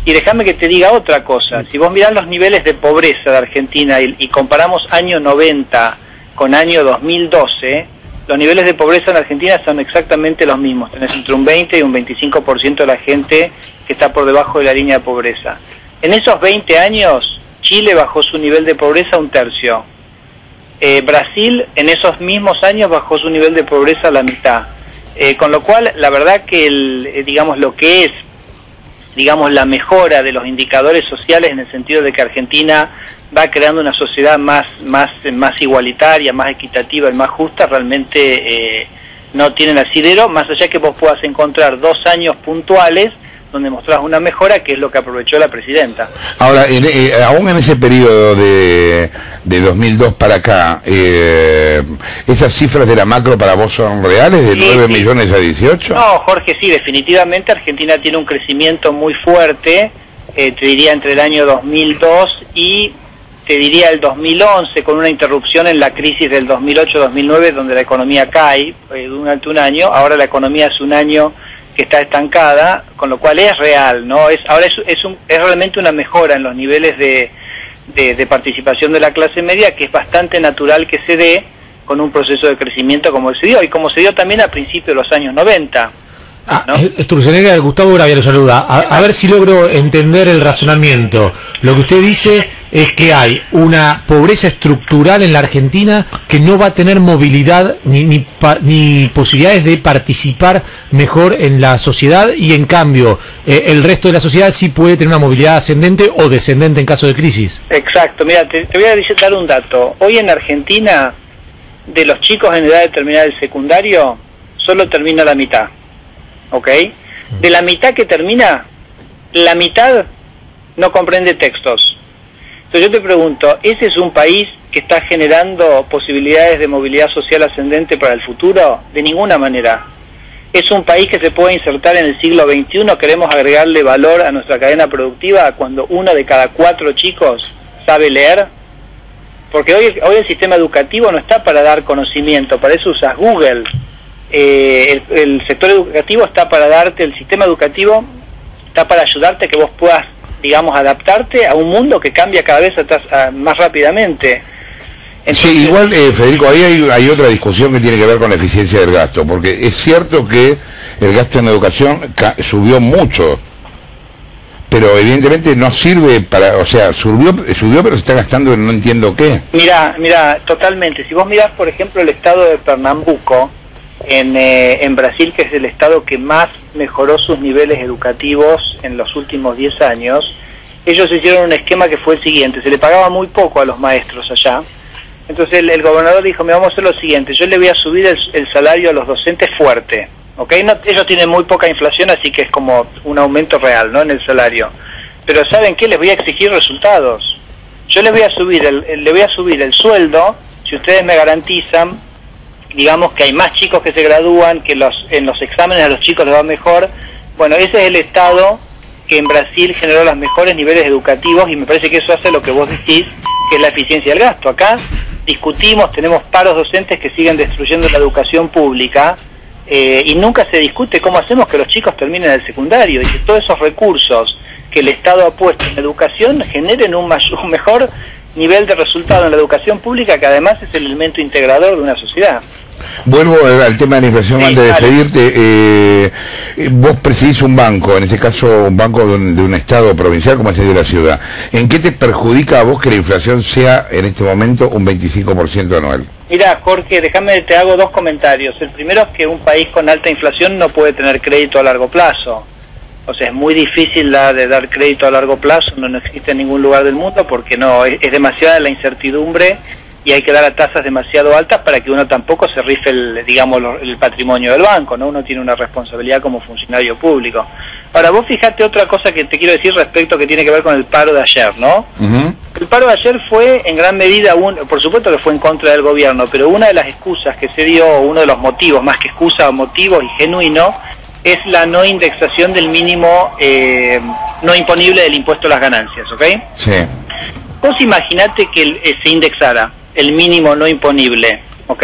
Y déjame que te diga otra cosa. Si vos mirás los niveles de pobreza de Argentina y comparamos año 90 con año 2012, los niveles de pobreza en Argentina son exactamente los mismos. Tenés entre un 20 y un 25% de la gente que está por debajo de la línea de pobreza. En esos 20 años, Chile bajó su nivel de pobreza a 1/3. Brasil en esos mismos años bajó su nivel de pobreza a la mitad. Con lo cual, la verdad que digamos lo que es, digamos, la mejora de los indicadores sociales, en el sentido de que Argentina va creando una sociedad más igualitaria, más equitativa y más justa, realmente no tienen asidero, más allá que vos puedas encontrar 2 años puntuales donde mostrás una mejora, que es lo que aprovechó la presidenta. Ahora, aún en ese periodo de 2002 para acá, ¿esas cifras de la macro para vos son reales, de 9 millones a 18? No, Jorge, sí, definitivamente Argentina tiene un crecimiento muy fuerte, te diría entre el año 2002 y te diría el 2011, con una interrupción en la crisis del 2008-2009, donde la economía cae durante un año. Ahora la economía es un año que está estancada, con lo cual es real, ¿no? Ahora es realmente una mejora en los niveles de participación de la clase media, que es bastante natural que se dé con un proceso de crecimiento como se dio, y como se dio también a principios de los años 90. ¿no? Sturzenegger, Gustavo Gravia lo saluda. A ver si logro entender el razonamiento. Lo que usted dice es que hay una pobreza estructural en la Argentina que no va a tener movilidad ni posibilidades de participar mejor en la sociedad, y en cambio el resto de la sociedad sí puede tener una movilidad ascendente o descendente en caso de crisis. Exacto, mira, te voy a dar un dato. Hoy en Argentina, de los chicos en edad de terminar el secundario, solo termina la mitad, ¿ok? De la mitad que termina, la mitad no comprende textos. Entonces yo te pregunto, ¿ese es un país que está generando posibilidades de movilidad social ascendente para el futuro? De ninguna manera. ¿Es un país que se puede insertar en el siglo XXI? ¿Queremos agregarle valor a nuestra cadena productiva cuando 1 de cada 4 chicos sabe leer? Porque hoy el sistema educativo no está para dar conocimiento, para eso usas Google. El sector educativo está para darte, el sistema educativo está para ayudarte a que vos puedas, digamos, adaptarte a un mundo que cambia cada vez más rápidamente. Entonces, sí, igual, Federico, ahí hay otra discusión que tiene que ver con la eficiencia del gasto, porque es cierto que el gasto en educación subió mucho, pero evidentemente no sirve para, o sea, subió pero se está gastando en no entiendo qué. Mira, totalmente. Si vos mirás, por ejemplo, el estado de Pernambuco, en Brasil, que es el estado que más mejoró sus niveles educativos en los últimos 10 años, ellos hicieron un esquema que fue el siguiente: se le pagaba muy poco a los maestros allá. Entonces el gobernador dijo, mira, vamos a hacer lo siguiente, yo le voy a subir el salario a los docentes fuerte, ¿ok? No, ellos tienen muy poca inflación, así que es como un aumento real, ¿no?, en el salario. Pero ¿saben qué? Les voy a exigir resultados. Yo les voy a subir el sueldo si ustedes me garantizan, digamos, que hay más chicos que se gradúan, que en los exámenes a los chicos les va mejor. Bueno, ese es el estado que en Brasil generó los mejores niveles educativos, y me parece que eso hace lo que vos decís, que es la eficiencia del gasto. Acá discutimos, tenemos paros docentes que siguen destruyendo la educación pública, y nunca se discute cómo hacemos que los chicos terminen el secundario y que todos esos recursos que el Estado ha puesto en educación generen un mejor nivel de resultado en la educación pública, que además es el elemento integrador de una sociedad. Vuelvo al tema de la inflación, sí, antes de despedirte. Vos presidís un banco, en este caso un banco de un estado provincial como es el de la ciudad. ¿En qué te perjudica a vos que la inflación sea en este momento un 25% anual? Mira, Jorge, te hago 2 comentarios. El primero es que un país con alta inflación no puede tener crédito a largo plazo. O sea, es muy difícil de dar crédito a largo plazo, no existe en ningún lugar del mundo, porque no es demasiada la incertidumbre y hay que dar a tasas demasiado altas para que uno tampoco se rife el patrimonio del banco, ¿no? Uno tiene una responsabilidad como funcionario público. Ahora, vos fijate otra cosa que te quiero decir respecto, que tiene que ver con el paro de ayer, ¿no? El paro de ayer fue en gran medida, por supuesto que fue en contra del gobierno, pero una de las excusas que se dio, uno de los motivos, más que excusa, motivos y genuino, es la no indexación del mínimo no imponible del impuesto a las ganancias, ¿ok? Sí. Vos imaginate que se indexara el mínimo no imponible, ¿ok?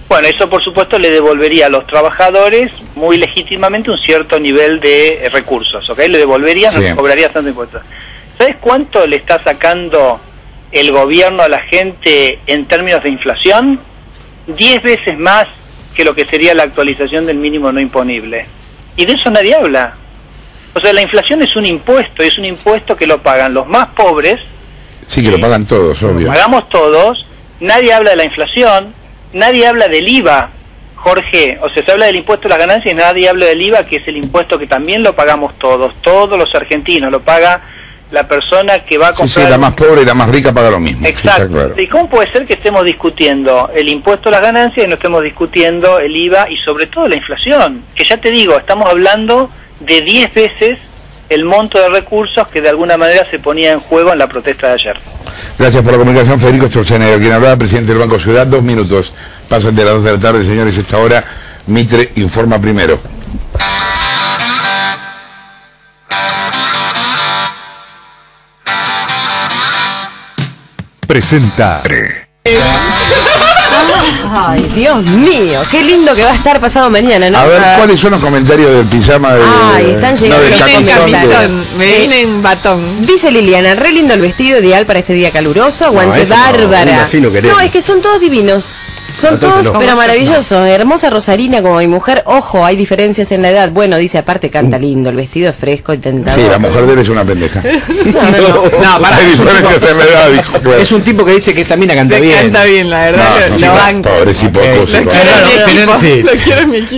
Bueno, eso por supuesto le devolvería a los trabajadores muy legítimamente un cierto nivel de recursos, ¿ok? Le devolvería, no le cobraría tanto impuesto. ¿Sabes cuánto le está sacando el gobierno a la gente en términos de inflación? 10 veces más que lo que sería la actualización del mínimo no imponible. Y de eso nadie habla. O sea, la inflación es un impuesto que lo pagan los más pobres. Sí, que lo pagan todos, obvio. Lo pagamos todos. Nadie habla de la inflación, nadie habla del IVA, Jorge. O sea, se habla del impuesto a las ganancias y nadie habla del IVA, que es el impuesto que también lo pagamos todos los argentinos. Lo paga la persona que va a comprar... Sí, la más pobre y la más rica paga lo mismo. Exacto. Sí, claro. ¿Y cómo puede ser que estemos discutiendo el impuesto a las ganancias y no estemos discutiendo el IVA y sobre todo la inflación? Que ya te digo, estamos hablando de 10 veces el monto de recursos que de alguna manera se ponía en juego en la protesta de ayer. Gracias por la comunicación, Federico Sturzenegger, quien hablaba, presidente del Banco Ciudad. 2 minutos, pasan de las 2 de la tarde, señores. Esta hora Mitre informa primero. Presenta. Ay, Dios mío, qué lindo que va a estar pasado mañana, ¿no? A ver, ¿cuáles son los comentarios del pijama de... Ay, están llegando los comentarios. Me vine en batón. Dice Liliana, re lindo el vestido, ideal para este día caluroso, aguante bárbara. No, es que son todos divinos. Son todos, pero maravillosos. Hermosa Rosarina como mi mujer. Ojo, hay diferencias en la edad. Bueno, dice, aparte canta lindo, el vestido es fresco y tentador. Sí, la mujer de él es una pendeja. No, pará, Hay diferencias en la edad, dijo. Claro. es un tipo que dice que esta mina canta bien. Canta bien, la verdad. No, lo banco. pobrecito,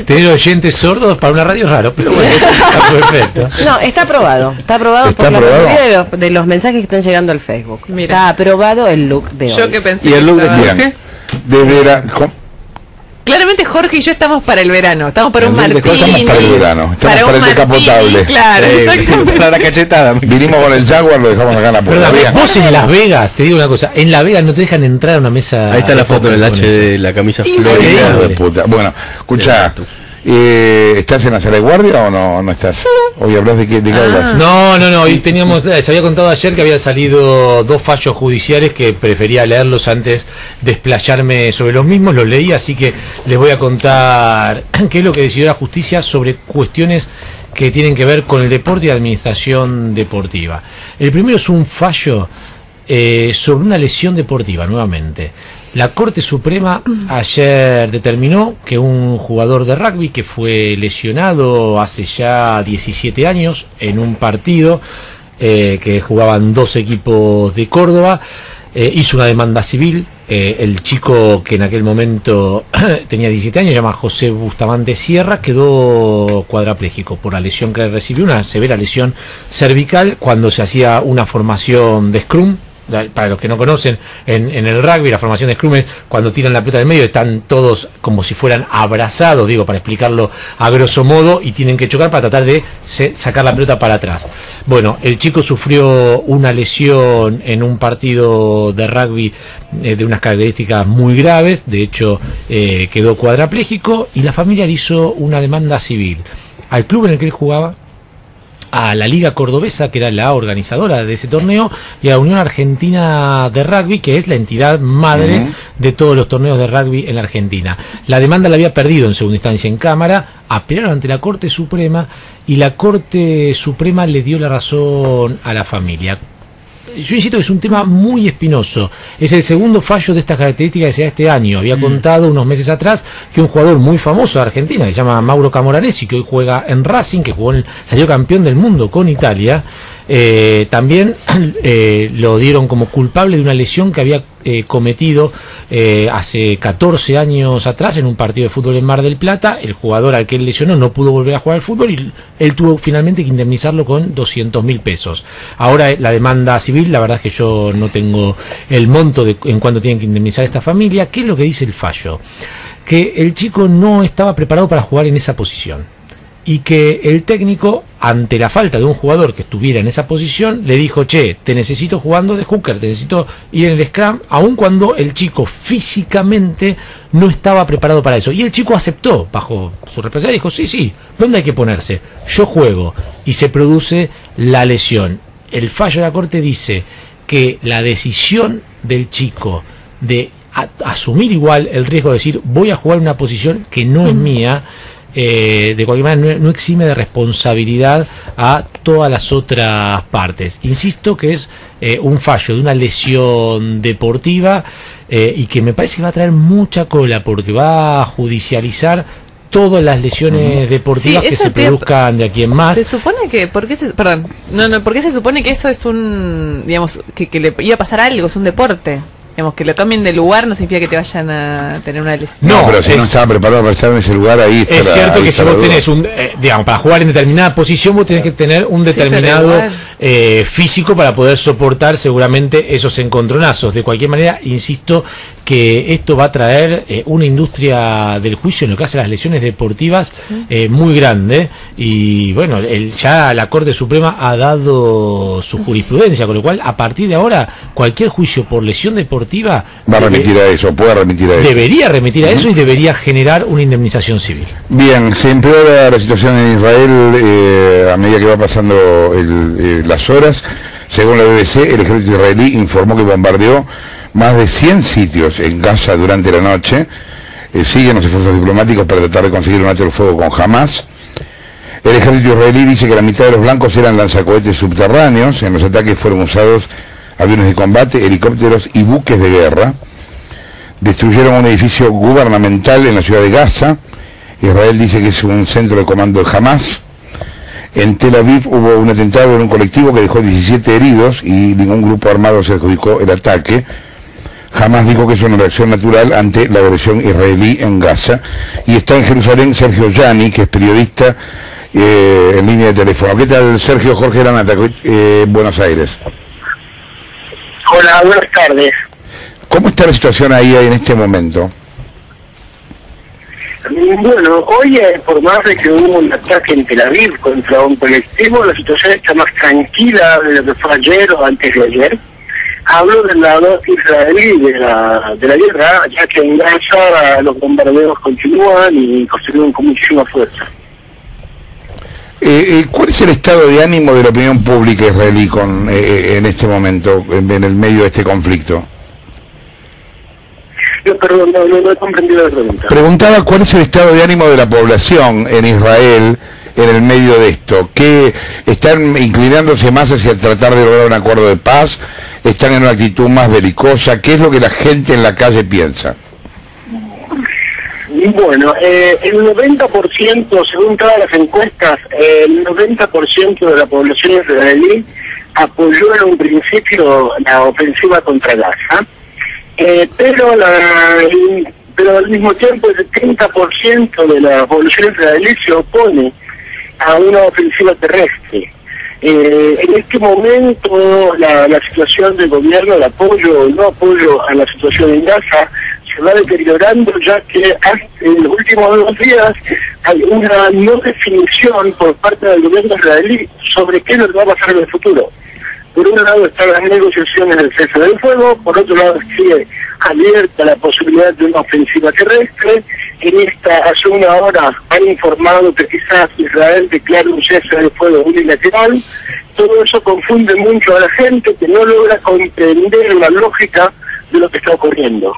Tener oyentes sordos para una radio es raro, pero bueno, está perfecto. No, está aprobado. Está aprobado ¿Está por la aprobado? mayoría de los mensajes que están llegando al Facebook. Mira. Está aprobado el look de hoy. Yo que pensé ¿Y el que look de estaba- Bien. Desde la... Claramente Jorge y yo estamos para el verano, estamos para un El look de Martín. Jorge Estamos para el verano, estamos para el decapotable. Claro, exactamente. Para la cachetada. Vinimos con el Jaguar, lo dejamos acá en la puerta. Perdón, Bien. vos en Las Vegas, te digo una cosa, en Las Vegas no te dejan entrar a una mesa. Ahí está la foto en el con H eso. de la camisa Hijo florida. de puta. Bueno, escuchá, ¿estás en la sala de guardia o no estás? Hoy hablas de qué hablas. No, hoy teníamos, se había contado ayer que habían salido 2 fallos judiciales que prefería leerlos antes de explayarme sobre los mismos, los leí, así que les voy a contar qué es lo que decidió la justicia sobre cuestiones que tienen que ver con el deporte y administración deportiva. El primero es un fallo sobre una lesión deportiva, nuevamente. La Corte Suprema ayer determinó que un jugador de rugby que fue lesionado hace ya 17 años en un partido que jugaban 2 equipos de Córdoba, hizo una demanda civil. El chico, que en aquel momento tenía 17 años, se llama José Bustamante Sierra, quedó cuadraplégico por la lesión que recibió, una severa lesión cervical cuando se hacía una formación de scrum. Para los que no conocen, en el rugby la formación de scrum es cuando tiran la pelota del medio, están todos como si fueran abrazados, digo, para explicarlo a grosso modo, y tienen que chocar para tratar de sacar la pelota para atrás. Bueno, el chico sufrió una lesión en un partido de rugby de unas características muy graves, de hecho quedó cuadraplégico, y la familia le hizo una demanda civil al club en el que él jugaba, a la Liga Cordobesa, que era la organizadora de ese torneo, y a la Unión Argentina de Rugby, que es la entidad madre de todos los torneos de rugby en la Argentina. La demanda la había perdido en segunda instancia en Cámara, apelaron ante la Corte Suprema, y la Corte Suprema le dio la razón a la familia. Yo insisto que es un tema muy espinoso. Es el segundo fallo de estas características que se da este año. Había contado unos meses atrás que un jugador muy famoso de Argentina, que se llama Mauro Camoranesi, que hoy juega en Racing, que salió campeón del mundo con Italia, también lo dieron como culpable de una lesión que había cometido hace 14 años atrás en un partido de fútbol en Mar del Plata. El jugador al que él lesionó no pudo volver a jugar al fútbol y él tuvo finalmente que indemnizarlo con 200.000 pesos. Ahora la demanda civil, la verdad es que yo no tengo el monto en cuánto tienen que indemnizar a esta familia. ¿Qué es lo que dice el fallo? Que el chico no estaba preparado para jugar en esa posición, y que el técnico, ante la falta de un jugador que estuviera en esa posición, le dijo: che, te necesito jugando de hooker, te necesito ir en el scrum, aun cuando el chico físicamente no estaba preparado para eso. Y el chico aceptó, bajo su responsabilidad, dijo: sí, ¿dónde hay que ponerse? Yo juego. Y se produce la lesión. El fallo de la Corte dice que la decisión del chico de asumir igual el riesgo de decir: voy a jugar en una posición que no es mía, de cualquier manera no exime de responsabilidad a todas las otras partes. Insisto que es un fallo de una lesión deportiva y que me parece que va a traer mucha cola, porque va a judicializar todas las lesiones deportivas que se produzcan de aquí en más. Se supone que, ¿por qué se supone que eso es un, digamos, que le iba a pasar algo, es un deporte? Digamos, que lo cambien de lugar no significa que te vayan a tener una lesión. No, pero si no estaba preparado para estar en ese lugar, ahí está. Es cierto que si vos tenés digamos, para jugar en determinada posición, vos tenés que tener un determinado físico para poder soportar seguramente esos encontronazos. De cualquier manera, insisto que esto va a traer una industria del juicio en lo que hace a las lesiones deportivas muy grande, y bueno, ya la Corte Suprema ha dado su jurisprudencia, con lo cual a partir de ahora cualquier juicio por lesión deportiva va a remitir a eso, puede remitir a eso. Debería remitir a eso y debería generar una indemnización civil. Bien, se empeora la situación en Israel a medida que va pasando las horas. Según la BBC, el ejército israelí informó que bombardeó más de 100 sitios en Gaza durante la noche. Siguen los esfuerzos diplomáticos para tratar de conseguir un alto el fuego con Hamas. El ejército israelí dice que la mitad de los blancos eran lanzacohetes subterráneos. En los ataques fueron usados aviones de combate, helicópteros y buques de guerra. destruyeron un edificio gubernamental en la ciudad de Gaza. Israel dice que es un centro de comando de Hamas. En Tel Aviv hubo un atentado en un colectivo que dejó 17 heridos y ningún grupo armado se adjudicó el ataque. Hamas dijo que es una reacción natural ante la agresión israelí en Gaza. Y está en Jerusalén Sergio Yani, que es periodista en línea de teléfono. ¿Qué tal, Sergio? Jorge Lanata, Buenos Aires. Hola, buenas tardes. ¿Cómo está la situación ahí en este momento? Bueno, hoy, por más de que hubo un ataque en Tel Aviv contra un colectivo, la situación está más tranquila de lo que fue ayer o antes de ayer. Hablo del lado israelí de la guerra, ya que en Gaza los bombardeos continúan y continúan con muchísima fuerza. ¿Cuál es el estado de ánimo de la opinión pública israelí en este momento, en el medio de este conflicto? Perdón, no he comprendido la pregunta. Preguntaba cuál es el estado de ánimo de la población en Israel en el medio de esto. ¿Qué están inclinándose más hacia tratar de lograr un acuerdo de paz? ¿Están en una actitud más belicosa? ¿Qué es lo que la gente en la calle piensa? Bueno, el 90%, según todas las encuestas, el 90% de la población israelí apoyó en un principio la ofensiva contra Gaza. Pero al mismo tiempo el 30% de la población israelí se opone a una ofensiva terrestre. En este momento la situación del gobierno, el apoyo o no apoyo a la situación en Gaza se va deteriorando, ya que en los últimos 2 días hay una no definición por parte del gobierno israelí sobre qué es lo que va a pasar en el futuro. Por un lado están las negociaciones del cese del fuego, por otro lado sigue abierta la posibilidad de una ofensiva terrestre. Hace una hora han informado que quizás Israel declare un cese del fuego unilateral. Todo eso confunde mucho a la gente que no logra comprender la lógica de lo que está ocurriendo.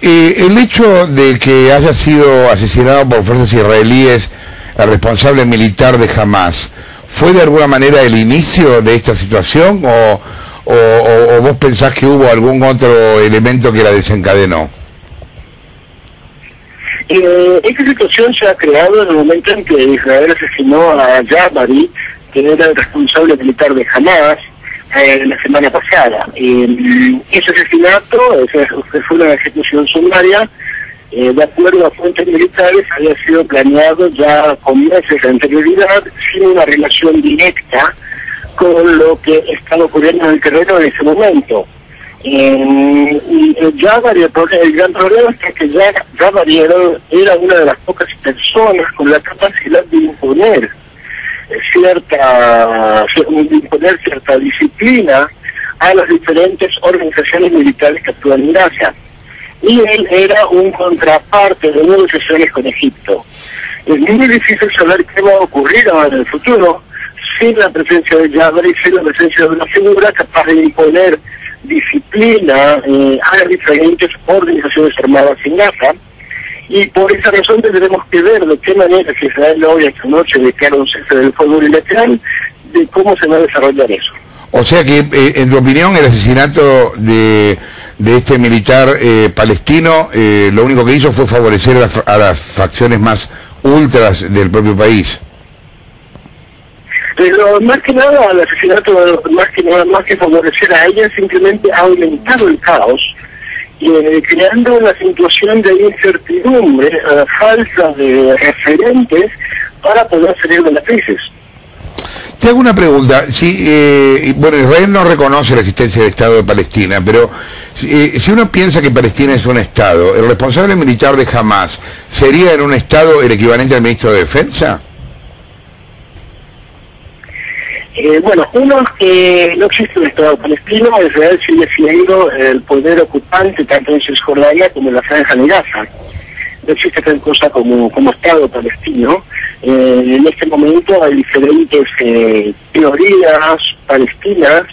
El hecho de que haya sido asesinado por fuerzas israelíes el responsable militar de Hamas, ¿fue de alguna manera el inicio de esta situación o vos pensás que hubo algún otro elemento que la desencadenó? Esta situación se ha creado en el momento en que Israel asesinó a Jabari, que era el responsable militar de Hamas, la semana pasada. Ese asesinato fue una ejecución sumaria. De acuerdo a fuentes militares, había sido planeado ya con meses de anterioridad, sin una relación directa con lo que estaba ocurriendo en el terreno en ese momento. El gran problema es que Jabari era una de las pocas personas con la capacidad de imponer cierta disciplina a las diferentes organizaciones militares que actúan en Gaza. Y él era un contraparte de negociaciones con Egipto. Es muy difícil saber qué va a ocurrir ahora en el futuro sin la presencia de Jabari, sin la presencia de una figura capaz de imponer disciplina a las diferentes organizaciones armadas en Gaza. Y por esa razón tendremos que ver de qué manera, si Israel hoy esta noche declara un cese del fuego unilateral, de cómo se va a desarrollar eso. O sea que, en tu opinión, el asesinato de este militar palestino, lo único que hizo fue favorecer a las facciones más ultras del propio país. Pero más que nada, el asesinato, más que favorecer a ella, simplemente ha aumentado el caos, creando una situación de incertidumbre falsa de referentes para poder salir de la crisis. Te hago una pregunta. Bueno, Israel no reconoce la existencia del Estado de Palestina, pero si uno piensa que Palestina es un Estado, ¿el responsable militar de Hamas sería en un Estado el equivalente al ministro de Defensa? Bueno, uno es que no existe un Estado palestino. Israel sigue siendo el poder ocupante tanto en Cisjordania como en la Franja de Gaza. No existe tal cosa como Estado palestino. En este momento hay diferentes teorías palestinas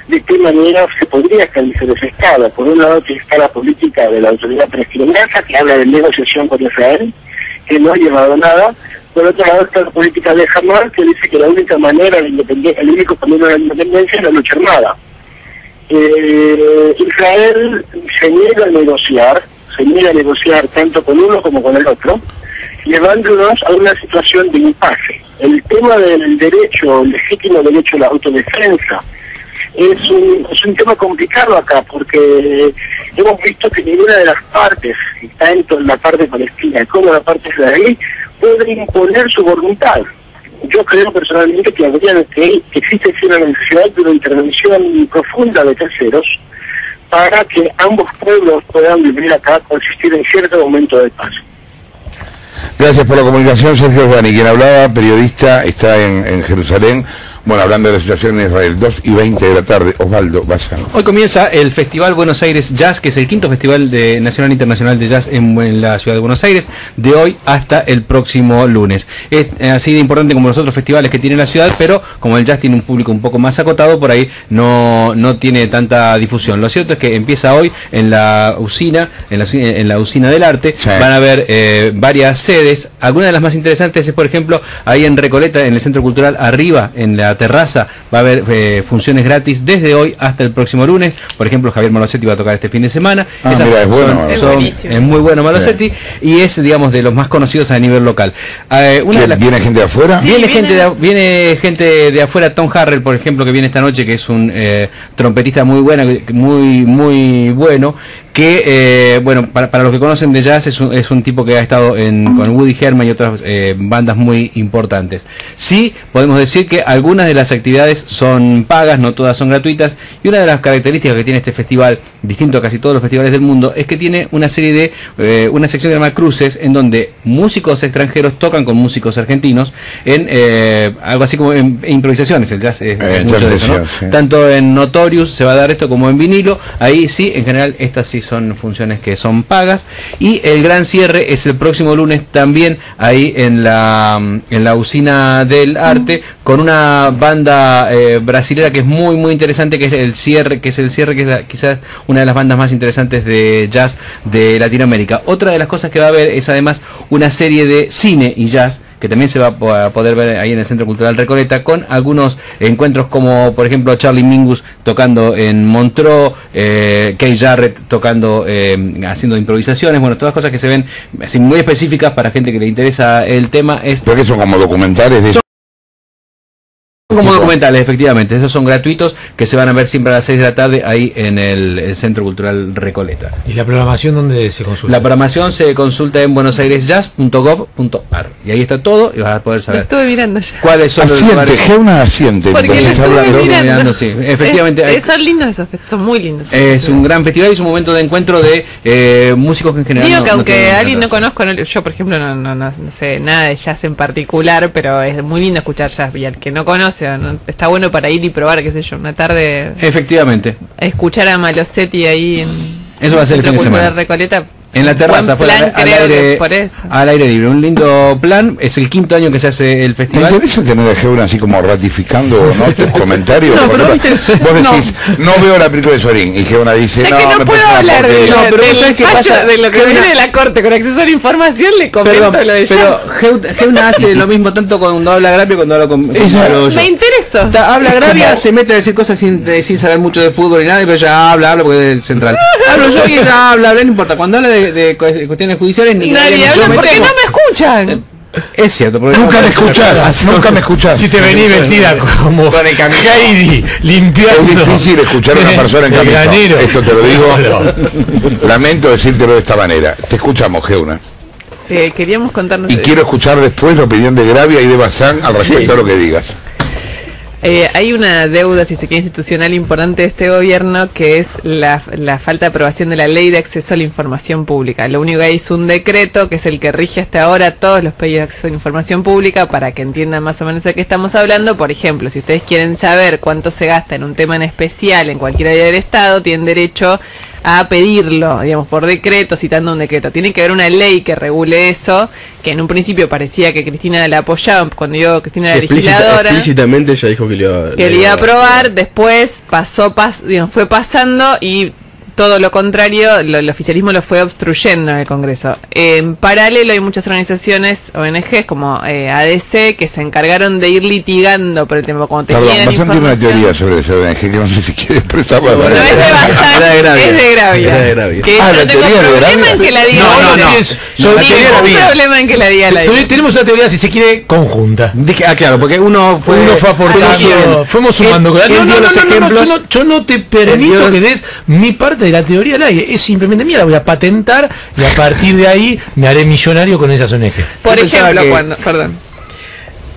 de qué manera se podría establecer ese Estado. Por un lado está la política de la autoridad palestina en Gaza, que habla de negociación con Israel, que no ha llevado a nada. Por otro lado está la política de Hamas, que dice que la única manera de el único camino de la independencia es la lucha armada. Israel se niega a negociar tanto con uno como con el otro, llevándonos a una situación de impasse. El tema del derecho, el legítimo derecho a la autodefensa, es un tema complicado acá, porque hemos visto que ninguna de las partes, tanto la parte palestina como la parte israelí, puede imponer su voluntad. Yo creo personalmente que existe una necesidad de una intervención profunda de terceros para que ambos pueblos puedan vivir acá, consistir en cierto momento de paz. Gracias por la comunicación, Sergio Osbani, quien hablaba, periodista, está en Jerusalén. Bueno, hablando de la situación en Israel, 2:20 de la tarde, Osvaldo Bazán. Hoy comienza el Festival Buenos Aires Jazz, que es el quinto festival nacional e internacional de jazz en la ciudad de Buenos Aires, de hoy hasta el próximo lunes. Es así de importante como los otros festivales que tiene la ciudad, pero como el jazz tiene un público un poco más acotado, por ahí no tiene tanta difusión. Lo cierto es que empieza hoy en la usina, en la usina del arte. Sí. Van a haber varias sedes. Algunas de las más interesantes es, por ejemplo, ahí en Recoleta, en el Centro Cultural, arriba, en la terraza, va a haber funciones gratis desde hoy hasta el próximo lunes. Por ejemplo, Javier Malosetti va a tocar este fin de semana. Mira, es bueno. Es muy bueno Malosetti, sí. Y es, digamos, de los más conocidos a nivel local. ¿Viene gente de afuera? Sí, viene gente de afuera. Tom Harrell, por ejemplo, que viene esta noche, que es un trompetista muy bueno, que, bueno, para los que conocen de jazz, es un tipo que ha estado con Woody Herman y otras bandas muy importantes. Sí, podemos decir que algunas de las actividades son pagas, no todas son gratuitas, y una de las características que tiene este festival, distinto a casi todos los festivales del mundo, es que tiene una serie de una sección que se llama Cruces, en donde músicos extranjeros tocan con músicos argentinos en algo así como en improvisaciones. El jazz es mucho de eso, ¿no? Sí. Tanto en Notorious se va a dar esto como en vinilo. Ahí sí, en general estas sí son funciones que son pagas, y el gran cierre es el próximo lunes también ahí en la usina del arte, con una banda brasilera que es muy interesante, que es el cierre, que es quizás una de las bandas más interesantes de jazz de Latinoamérica. Otra de las cosas que va a haber es además una serie de cine y jazz, que también se va a poder ver ahí en el Centro Cultural Recoleta, con algunos encuentros como, por ejemplo, Charlie Mingus tocando en Montreux, Keith Jarrett tocando, haciendo improvisaciones, bueno, todas cosas que se ven así muy específicas para gente que le interesa el tema. Porque son como documentales de... Como documentales, efectivamente. Esos son gratuitos, que se van a ver siempre a las 6 de la tarde ahí en el Centro Cultural Recoleta. ¿Y la programación dónde se consulta? La programación se consulta en buenosairesjazz.gov.ar, y ahí está todo y vas a poder saber. Lo estuve mirando ya. ¿Cuáles son los lugares? Geuna asiente. Porque lo estuve mirando. Sí, efectivamente. Son lindos esos, son muy lindos. Es un gran festival y es un momento de encuentro de músicos que en general digo que aunque alguien no conozco, yo por ejemplo no sé nada de jazz en particular, pero es muy lindo escuchar jazz, y al que no conoce, está bueno para ir y probar, qué sé yo, una tarde. Efectivamente. Escuchar a Malosetti ahí en... Eso va a ser el fin de semana. Recoleta. En la terraza, al aire libre. Un lindo plan. Es el quinto año que se hace el festival. ¿Te interesa tener a Geuna así como ratificando, ¿no?, tus comentarios? No, pero vos decís, no veo la película de Sorín, y Geuna dice, es que no puedo hablar de lo que viene de la corte con acceso a la información, le comento lo de jazz. Pero Geuna hace lo mismo tanto cuando habla Gravia cuando habla con me interesa. Habla Gravia, se mete a decir cosas sin saber mucho de fútbol y nada, pero ya habla porque es central. Hablo yo y ella habla, no importa. Cuando habla de cuestiones judiciales, nadie habla porque no me escuchan. Es cierto, porque nunca me escuchás. Si te venís vestida como con el Heidi limpiando. Es difícil escuchar a una persona en camisón. Esto te lo digo. Lamento decírtelo de esta manera. Te escuchamos, Geuna. Queríamos contarnos. Y quiero escuchar después la opinión de Gravia y de Bazán al respecto de lo que digas. Hay una deuda, si se quiere, institucional importante de este gobierno, que es la falta de aprobación de la ley de acceso a la información pública. Lo único que hay es un decreto, que es el que rige hasta ahora todos los pedidos de acceso a la información pública, para que entiendan más o menos de qué estamos hablando. Por ejemplo, si ustedes quieren saber cuánto se gasta en un tema en especial en cualquier área del Estado, tienen derecho a pedirlo, digamos, por decreto, citando un decreto. Tiene que haber una ley que regule eso, que en un principio parecía que Cristina la apoyaba, cuando yo Cristina era legisladora. Explícitamente ella dijo que le iba a aprobar, después fue pasando y todo lo contrario, el oficialismo lo fue obstruyendo en el Congreso. En paralelo hay muchas organizaciones, ONGs como ADC, que se encargaron de ir litigando por el tema. Cuando tenían bastante una teoría sobre esa ONG que no sé si quiere prestar para... No, es de Bazán, es de Gravia. Que la yo tengo teoría de problema Gravia. en que la diga. No. Problema en que la diga. Tenemos una teoría, si se quiere, conjunta. Claro, porque uno fue aportando, fuimos sumando. Yo no te permito que des mi parte de la teoría al aire. Es simplemente mía, la voy a patentar y a partir de ahí me haré millonario con esas ONG. Por ejemplo,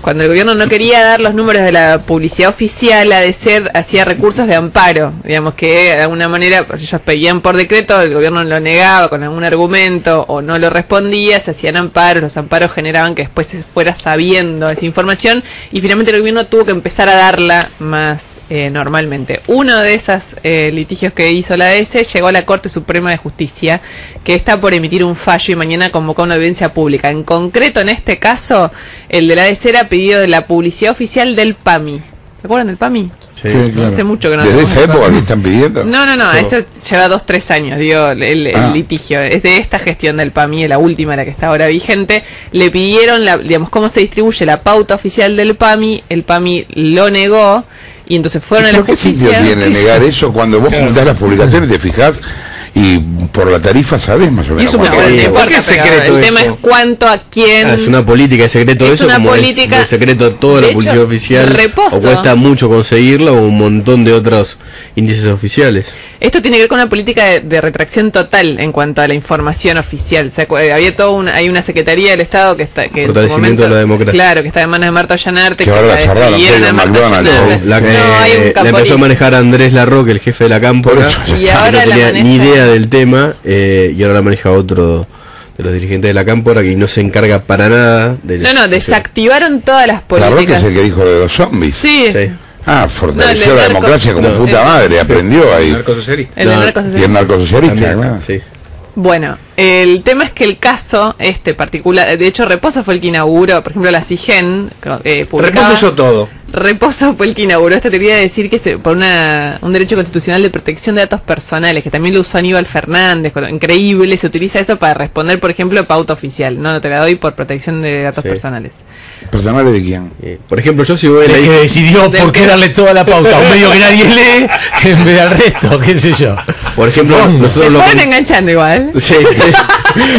cuando el gobierno no quería dar los números de la publicidad oficial, ADC hacía recursos de amparo, digamos que de alguna manera pues ellos pedían por decreto, el gobierno lo negaba con algún argumento o no lo respondía, se hacían amparos, los amparos generaban que después se fuera sabiendo esa información y finalmente el gobierno tuvo que empezar a darla más normalmente. Uno de esos litigios que hizo la ADC llegó a la Corte Suprema de Justicia, que está por emitir un fallo y mañana convocó una audiencia pública. En concreto, en este caso, el de la ADC era pedido de la publicidad oficial del PAMI. ¿Se acuerdan del PAMI? Sí, claro. Hace mucho que no. ¿Desde esa época que están pidiendo? No, esto lleva 2-3 años, digo, el litigio. Es de esta gestión del PAMI, la última, la que está ahora vigente. Le pidieron, digamos, cómo se distribuye la pauta oficial del PAMI, el PAMI lo negó, y entonces fueron a la justicia. ¿Qué sentido tiene negar eso cuando vos juntás las publicaciones, te fijás y por la tarifa sabés más o menos? ¿Por qué es secreto? El tema es cuánto, a quién. Es una política de secreto es eso, una como política de secreto toda la publicidad oficial. Reposo. O cuesta mucho conseguirla o un montón de otros índices oficiales. Esto tiene que ver con una política de retracción total en cuanto a la información oficial. O sea, había hay una Secretaría del Estado que está que fortalecimiento en su momento, de la democracia. Claro, que está en manos de Marta Ollanarte. Que ahora la cerraron, la empezó a manejar Andrés Larroque, el jefe de la Cámpora, y ahora no tenía ni idea del tema, y ahora la maneja otro de los dirigentes de la Cámpora que no se encarga para nada de desactivaron todas las políticas. Larroque es el que dijo de los zombies. Sí. Fortaleció la democracia como puta madre, aprendió ahí. El narcosocialista. Y el narcosocialista, claro. Sí. Bueno, el tema es que el caso particular, de hecho Reposo fue el que inauguró, por ejemplo, la CIGEN Reposo hizo todo. Reposo fue el que inauguró esta teoría de decir que por un derecho constitucional de protección de datos personales, que también lo usó Aníbal Fernández, increíble, se utiliza eso para responder, por ejemplo, pauta oficial. No te la doy por protección de datos personales. ¿Personales de quién? Por ejemplo, yo si voy a el que decidió por qué darle toda la pauta a un medio que nadie lee en vez del resto, qué sé yo. Por ejemplo, nosotros lo enganchando igual. Sí.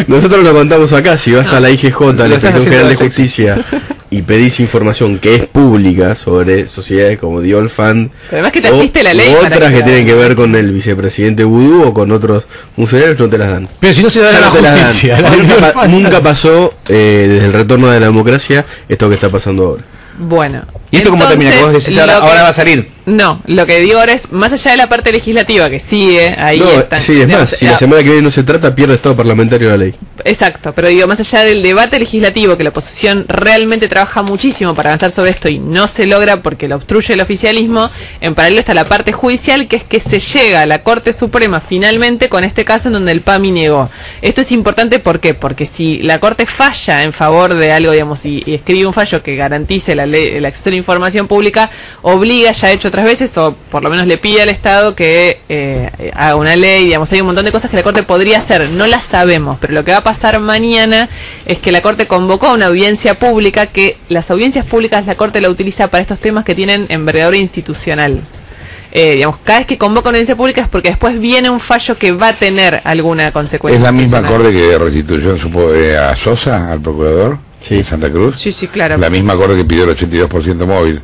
Nosotros lo contamos acá, si vas a la IGJ, la Inspección General de Justicia, y pedís información que es pública sobre sociedades como The Old Fund, pero además que te asiste la ley, otras que tienen que ver con el vicepresidente Vudú o con otros funcionarios, no te las dan. Pero si no se da la justicia, nunca pasó desde el retorno de la democracia esto que está pasando ahora. Bueno, ¿y esto cómo termina? ¿Cómo decís ahora va a salir? No, lo que digo ahora es, más allá de la parte legislativa que sigue, ahí están. Sí, es más, si la semana que viene no se trata, pierde estado parlamentario la ley. Exacto, pero digo, más allá del debate legislativo, que la oposición realmente trabaja muchísimo para avanzar sobre esto y no se logra porque lo obstruye el oficialismo, en paralelo está la parte judicial, que es que se llega a la Corte Suprema finalmente con este caso en donde el PAMI negó. Esto es importante, ¿por qué? Porque si la Corte falla en favor de algo, digamos, y escribe un fallo que garantice la ley, el acceso a la información pública, obliga, ya hecho otras veces, o por lo menos le pide al Estado que haga una ley, digamos, hay un montón de cosas que la Corte podría hacer, no las sabemos, pero lo que va a pasar mañana es que la Corte convocó a una audiencia pública, que las audiencias públicas la Corte la utiliza para estos temas que tienen envergadura institucional. Digamos, cada vez que convoca una audiencia pública es porque después viene un fallo que va a tener alguna consecuencia. ¿Es la misma Corte que restituyó a Sosa, al procurador? Sí. ¿De Santa Cruz? Sí, claro. La misma Corte que pidió el 82% móvil.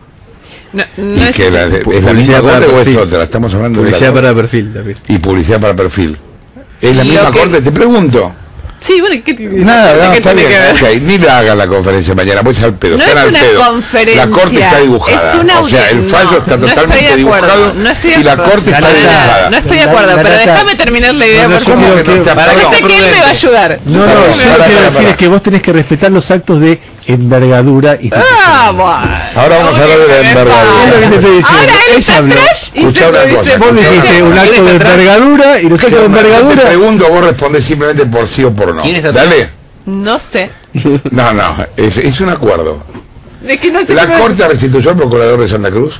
No y que ¿es la misma Corte o es otra? Estamos hablando publicidad para perfil también. Y publicidad para perfil. ¿Es la misma Corte? Te pregunto. Sí, bueno, ¿qué nada, está bien, okay. Ni la haga la conferencia mañana, pues al pedo. No es una conferencia. La Corte está dibujada. Es una o sea, el fallo está totalmente dibujado y la Corte está dibujada. No estoy de acuerdo, pero déjame terminar la idea, por favor. No sé quién me va a ayudar. No, lo que quiero decir es que vos tenés que respetar los actos de envergadura y ahora vamos a hablar de la envergadura. Ahora él está trash y se lo dice. Vos dijiste un acto de envergadura y los actos de envergadura. Te pregunto, vos respondés simplemente por sí o por no. Dale. No sé. No, es un acuerdo. De que no sé. ¿La Corte restituyó al procurador de Santa Cruz?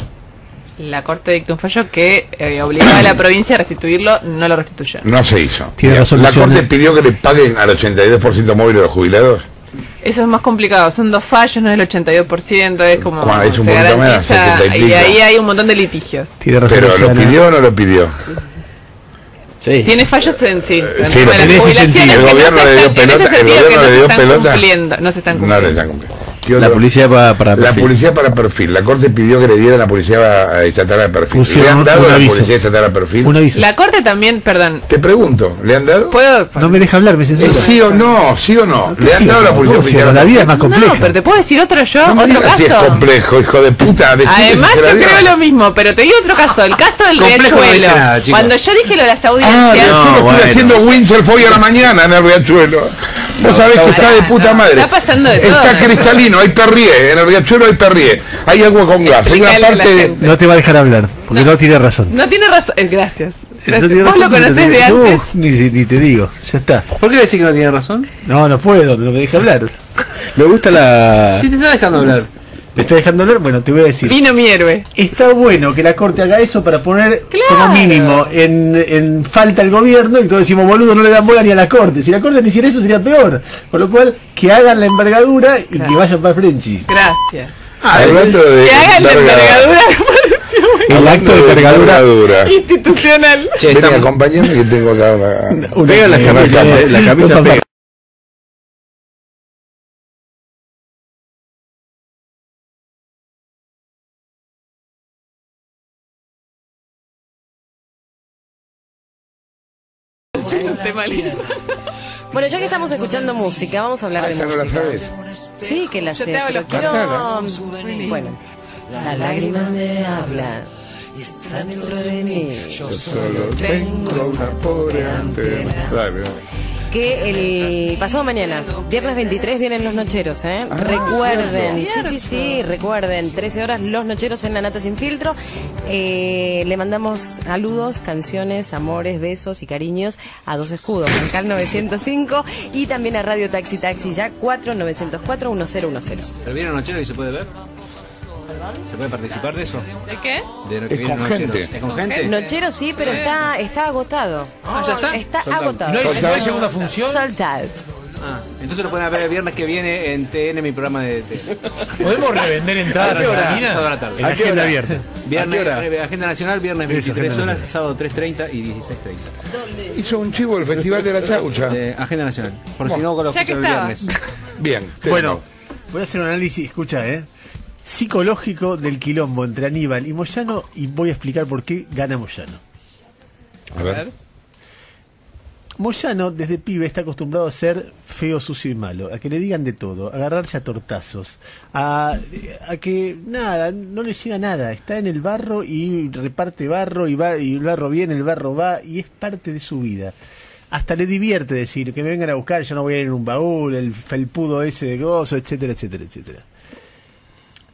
La Corte dictó un fallo que obligaba a la provincia a restituirlo, no lo restituyó. No se hizo. La Corte pidió que le paguen al 82% móvil a los jubilados. Eso es más complicado, son 2 fallos, no es el 82%, es como Es un se poquito menos, garantiza, y ahí hay un montón de litigios. Pero ¿lo pidió o no lo pidió? Sí. Tiene fallos en sí. Sí, las en ese jubilaciones sentido. El que gobierno le dio pelota, en ese sentido el que gobierno le dio no se están pelota. cumpliendo, no se están No cumpliendo. le están cumpliendo. La publicidad para La perfil. publicidad para perfil. La Corte pidió que le diera la publicidad estatal a perfil. Pusieron ¿Le han dado un la aviso. publicidad estatal a perfil? Un aviso. La Corte también, perdón, Te pregunto, ¿le han dado? ¿puedo? No me deja hablar, me censura. ¿Sí o no? ¿Sí o no? ¿Le han dado la publicidad oficial? La vida es más No, compleja. pero te puedo decir otro yo, No me otro digas si es caso. complejo, hijo de puta. Decime Además si se la yo dio. creo lo mismo, pero te digo otro caso, el caso del Complejo no dice Riachuelo. nada, chicos. Cuando yo dije lo de las Ah, audiencias, yo estuve bueno. haciendo windsurf hoy a la mañana en el Riachuelo. Vos sabés que está de puta madre. está pasando de todo. Está cristalino, hay perrié, en el Riachuelo hay perrié. Hay agua con gas, hay una Explícale a la parte de... gente. No te va a dejar hablar, porque no tiene razón. no tiene razón. Gracias. No tiene Vos razón, lo conocés no, de antes. ni te digo, ya está. ¿Por qué decís que no tiene razón? No puedo, no me deja hablar. Me gusta la... Sí, te está dejando hablar. ¿Me está dejando hablar? Bueno, te voy a decir. Vino mi héroe. Está bueno que la Corte haga eso para poner Claro. como mínimo en falta el gobierno, y todos decimos, boludo, no le dan bola ni a la Corte. Si la Corte no hiciera eso sería peor. Con lo cual, que hagan la envergadura y que vayan para Frenchy. Gracias. Hablando de Que hagan la envergadura, me pareció muy El acto de envergadura. institucional. Che, Vení, estamos- acompañame que tengo acá una... Pega las camisas, la camisa pega. Bueno, ya que estamos escuchando música, vamos a hablar de Esta no la música. sabes. Sí, que la Yo sé, te hago pero los quiero... Bueno, la lágrima me habla y está dentro de mí. Yo solo tengo una pobre antena. Dale. Que el pasado mañana, viernes 23, vienen los nocheros, ¿eh? Recuerden, sí, recuerden, 13 horas, los nocheros en La Nata Sin Filtro. Le mandamos saludos, canciones, amores, besos y cariños a Dos Escudos, Bancal 905 y también a Radio Taxi Taxi ya 4904-1010. ¿Pero viene nochero y se puede ver? ¿Se puede participar de eso? ¿De qué? De lo que Es viene con nocheros. gente. ¿Es con gente? Nochero sí, pero está agotado. Ah, ¿ya está? Está Sold out. agotado. ¿No hay segunda función? Sold out. Ah, entonces lo pueden ver el viernes que viene en TN, mi programa de... ¿Podemos revender entradas ¿A qué hora? argentinas? Sábado a la tarde. En la agenda abierta. Viernes, ¿A qué hora? Agenda Nacional, viernes Eso, 23 Agenda horas, Nacional. sábado 3:30 y 16:30. Hizo un chivo el Festival de la Chaucha. Agenda Nacional. Por si no lo Ya que escuchan el estaba. viernes. Bien. Bueno, voy a hacer un análisis, escucha, psicológico del quilombo entre Aníbal y Moyano, y voy a explicar por qué gana Moyano. A ver. Moyano desde pibe está acostumbrado a ser feo, sucio y malo, a que le digan de todo, a agarrarse a tortazos, a que nada, no le llega nada, está en el barro y reparte barro y va, y el barro viene, el barro va, y es parte de su vida. Hasta le divierte decir que me vengan a buscar, yo no voy a ir en un baúl, el felpudo ese de gozo, etcétera, etcétera, etcétera.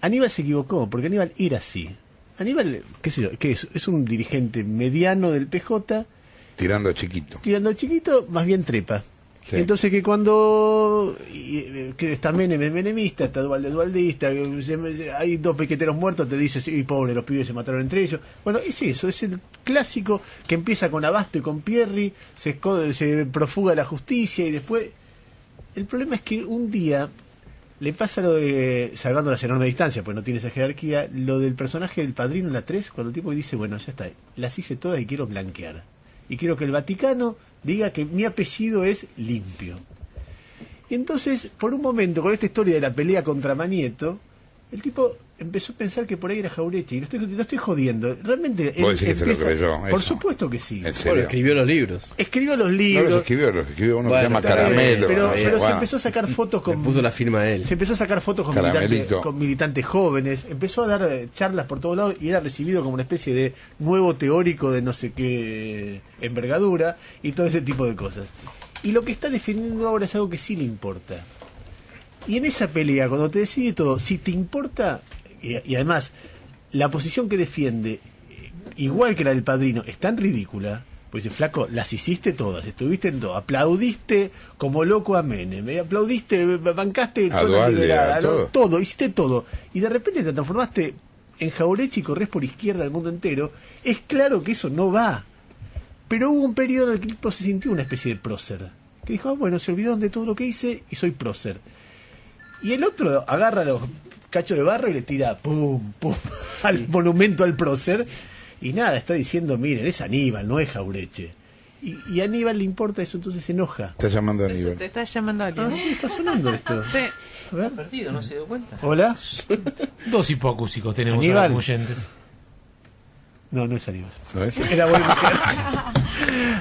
Aníbal se equivocó, porque Aníbal era así. Aníbal, qué sé yo, ¿qué es? Es un dirigente mediano del PJ, Tirando chiquito. tirando chiquito, más bien trepa. Sí. Entonces que cuando que está Menem es menemista, está Dualde dualdista, hay dos piqueteros muertos, te dice, sí, pobre, los pibes se mataron entre ellos. Bueno, es eso, es el clásico que empieza con Abasto y con Pierri, se profuga la justicia y después... El problema es que un día le pasa lo de, salvando las enormes distancias, pues no tiene esa jerarquía, lo del personaje del Padrino en la 3, cuando el tipo dice, bueno, ya está, las hice todas y quiero blanquear. Y quiero que el Vaticano diga que mi apellido es limpio. Y entonces, por un momento, con esta historia de la pelea contra Manieto, el tipo empezó a pensar que por ahí era Jaureche. Y lo estoy jodiendo. Realmente... ¿Vos decís que se lo creyó, Por eso? supuesto que sí. ¿En Bueno, serio? escribió los libros. Escribió los No libros. los escribió uno que Bueno, se llama está bien, Caramelo. pero ahí, se bueno. empezó a sacar fotos Le con... puso la firma a él. Se empezó a sacar fotos con Caramelito. militantes jóvenes, empezó a dar charlas por todos lados y era recibido como una especie de nuevo teórico de no sé qué envergadura y todo ese tipo de cosas. Y lo que está defendiendo ahora es algo que sí le importa. Y en esa pelea, cuando te decide todo, si te importa, y además la posición que defiende, igual que la del Padrino, es tan ridícula. Pues dice, flaco, las hiciste todas, estuviste en todo, aplaudiste como loco a Menem, aplaudiste, bancaste el A zona Dualde, liberada, a todo. todo, hiciste todo, y de repente te transformaste en Jauretche y corres por izquierda al mundo entero, es claro que eso no va. Pero hubo un periodo en el que el tipo se sintió una especie de prócer. Que dijo, bueno, se olvidaron de todo lo que hice y soy prócer. Y el otro agarra los cachos de barro y le tira pum, pum, al monumento al prócer. Y nada, está diciendo, miren, es Aníbal, no es Jauretche. Y a Aníbal le importa eso, entonces se enoja. Está llamando a Aníbal. Te está llamando a alguien. Ah, sí, está sonando esto. Sí. A ver. Perdido, no se dio cuenta. Hola. 2 hipoacúsicos tenemos Aníbal. ahora como oyentes. No, no es Aníbal. ¿No es? Era buena mujer.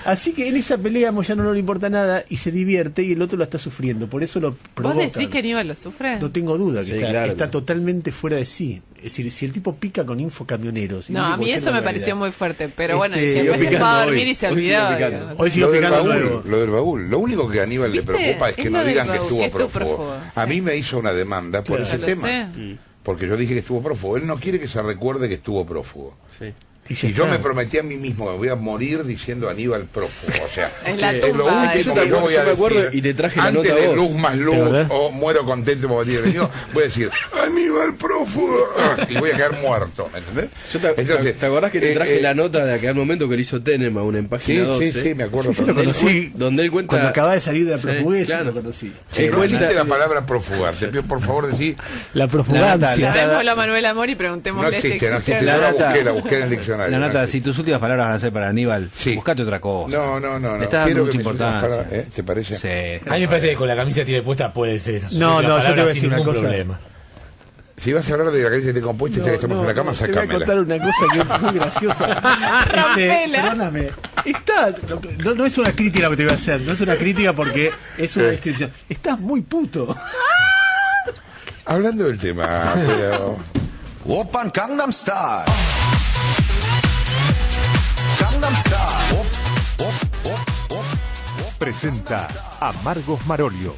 Así que en esa pelea a Moyano no le importa nada y se divierte y el otro lo está sufriendo. Por eso lo provoca. ¿Vos decís que Aníbal lo sufre? No tengo duda que Sí, está, claro. está totalmente fuera de sí. Es decir, si el tipo pica con infocamioneros. No, a mí eso me pareció muy fuerte, pero bueno, Este, después se picando fue a hoy. dormir y se Hoy sigue olvidó. picando. digamos. Hoy sigo Lo del picando baúl, nuevo. lo del baúl. Lo único que a Aníbal le ¿Viste? preocupa es que Es no lo del digan que baúl, estuvo que estuvo prófugo. prófugo, A sí. mí me hizo una demanda por Claro. ese Lo tema. sé. Porque yo dije que estuvo prófugo. Él no quiere que se recuerde que estuvo prófugo. Sí. Y ya Y yo está. me prometí a mí mismo, me voy a morir diciendo Aníbal prófugo. O sea, Es la es lo tumba último de que yo Aníbal. voy a Yo me acuerdo decir. y te traje la Antes nota de vos. luz más ¿De luz, verdad? o muero contento por haber venido, voy a decir Aníbal prófugo. Y voy a quedar muerto, ¿me entendés? ¿Te acordás que te traje eh, la nota de aquel momento que le hizo Tenema en página 12? sí, me acuerdo. Yo lo conocí Donde él cuenta... cuando acaba de salir de la Sí, portuguesa, claro. lo conocí. Sí, no cuenta- existe la palabra prófugar. Te pido por favor decir, La profugancia. Llamémoslo a Manuel Amor y no preguntémosle existe, no si existe. La Yo la nota- busqué en el diccionario. La no nota, existe. si tus últimas palabras van a ser para Aníbal, Sí. buscate otra cosa. No. Le está dando Quiero mucha que me sueltes importancia. para- ¿te parece? Sí. A mí me parece que con la camisa que tiene puesta puede ser esa. No, la no, yo te palabra voy a sin decir una ningún cosa. problema. Si vas a hablar de la calle de compuesta, ya que estamos en la cama, te voy a contar sacámela. una cosa que es muy graciosa. Rompela. Perdóname. No es una crítica lo que te voy a hacer. No es una crítica porque es una descripción. Estás muy puto. Hablando del tema, pero... Oppan Gangnam Style. Gangnam Style. Presenta Amargos Marolio.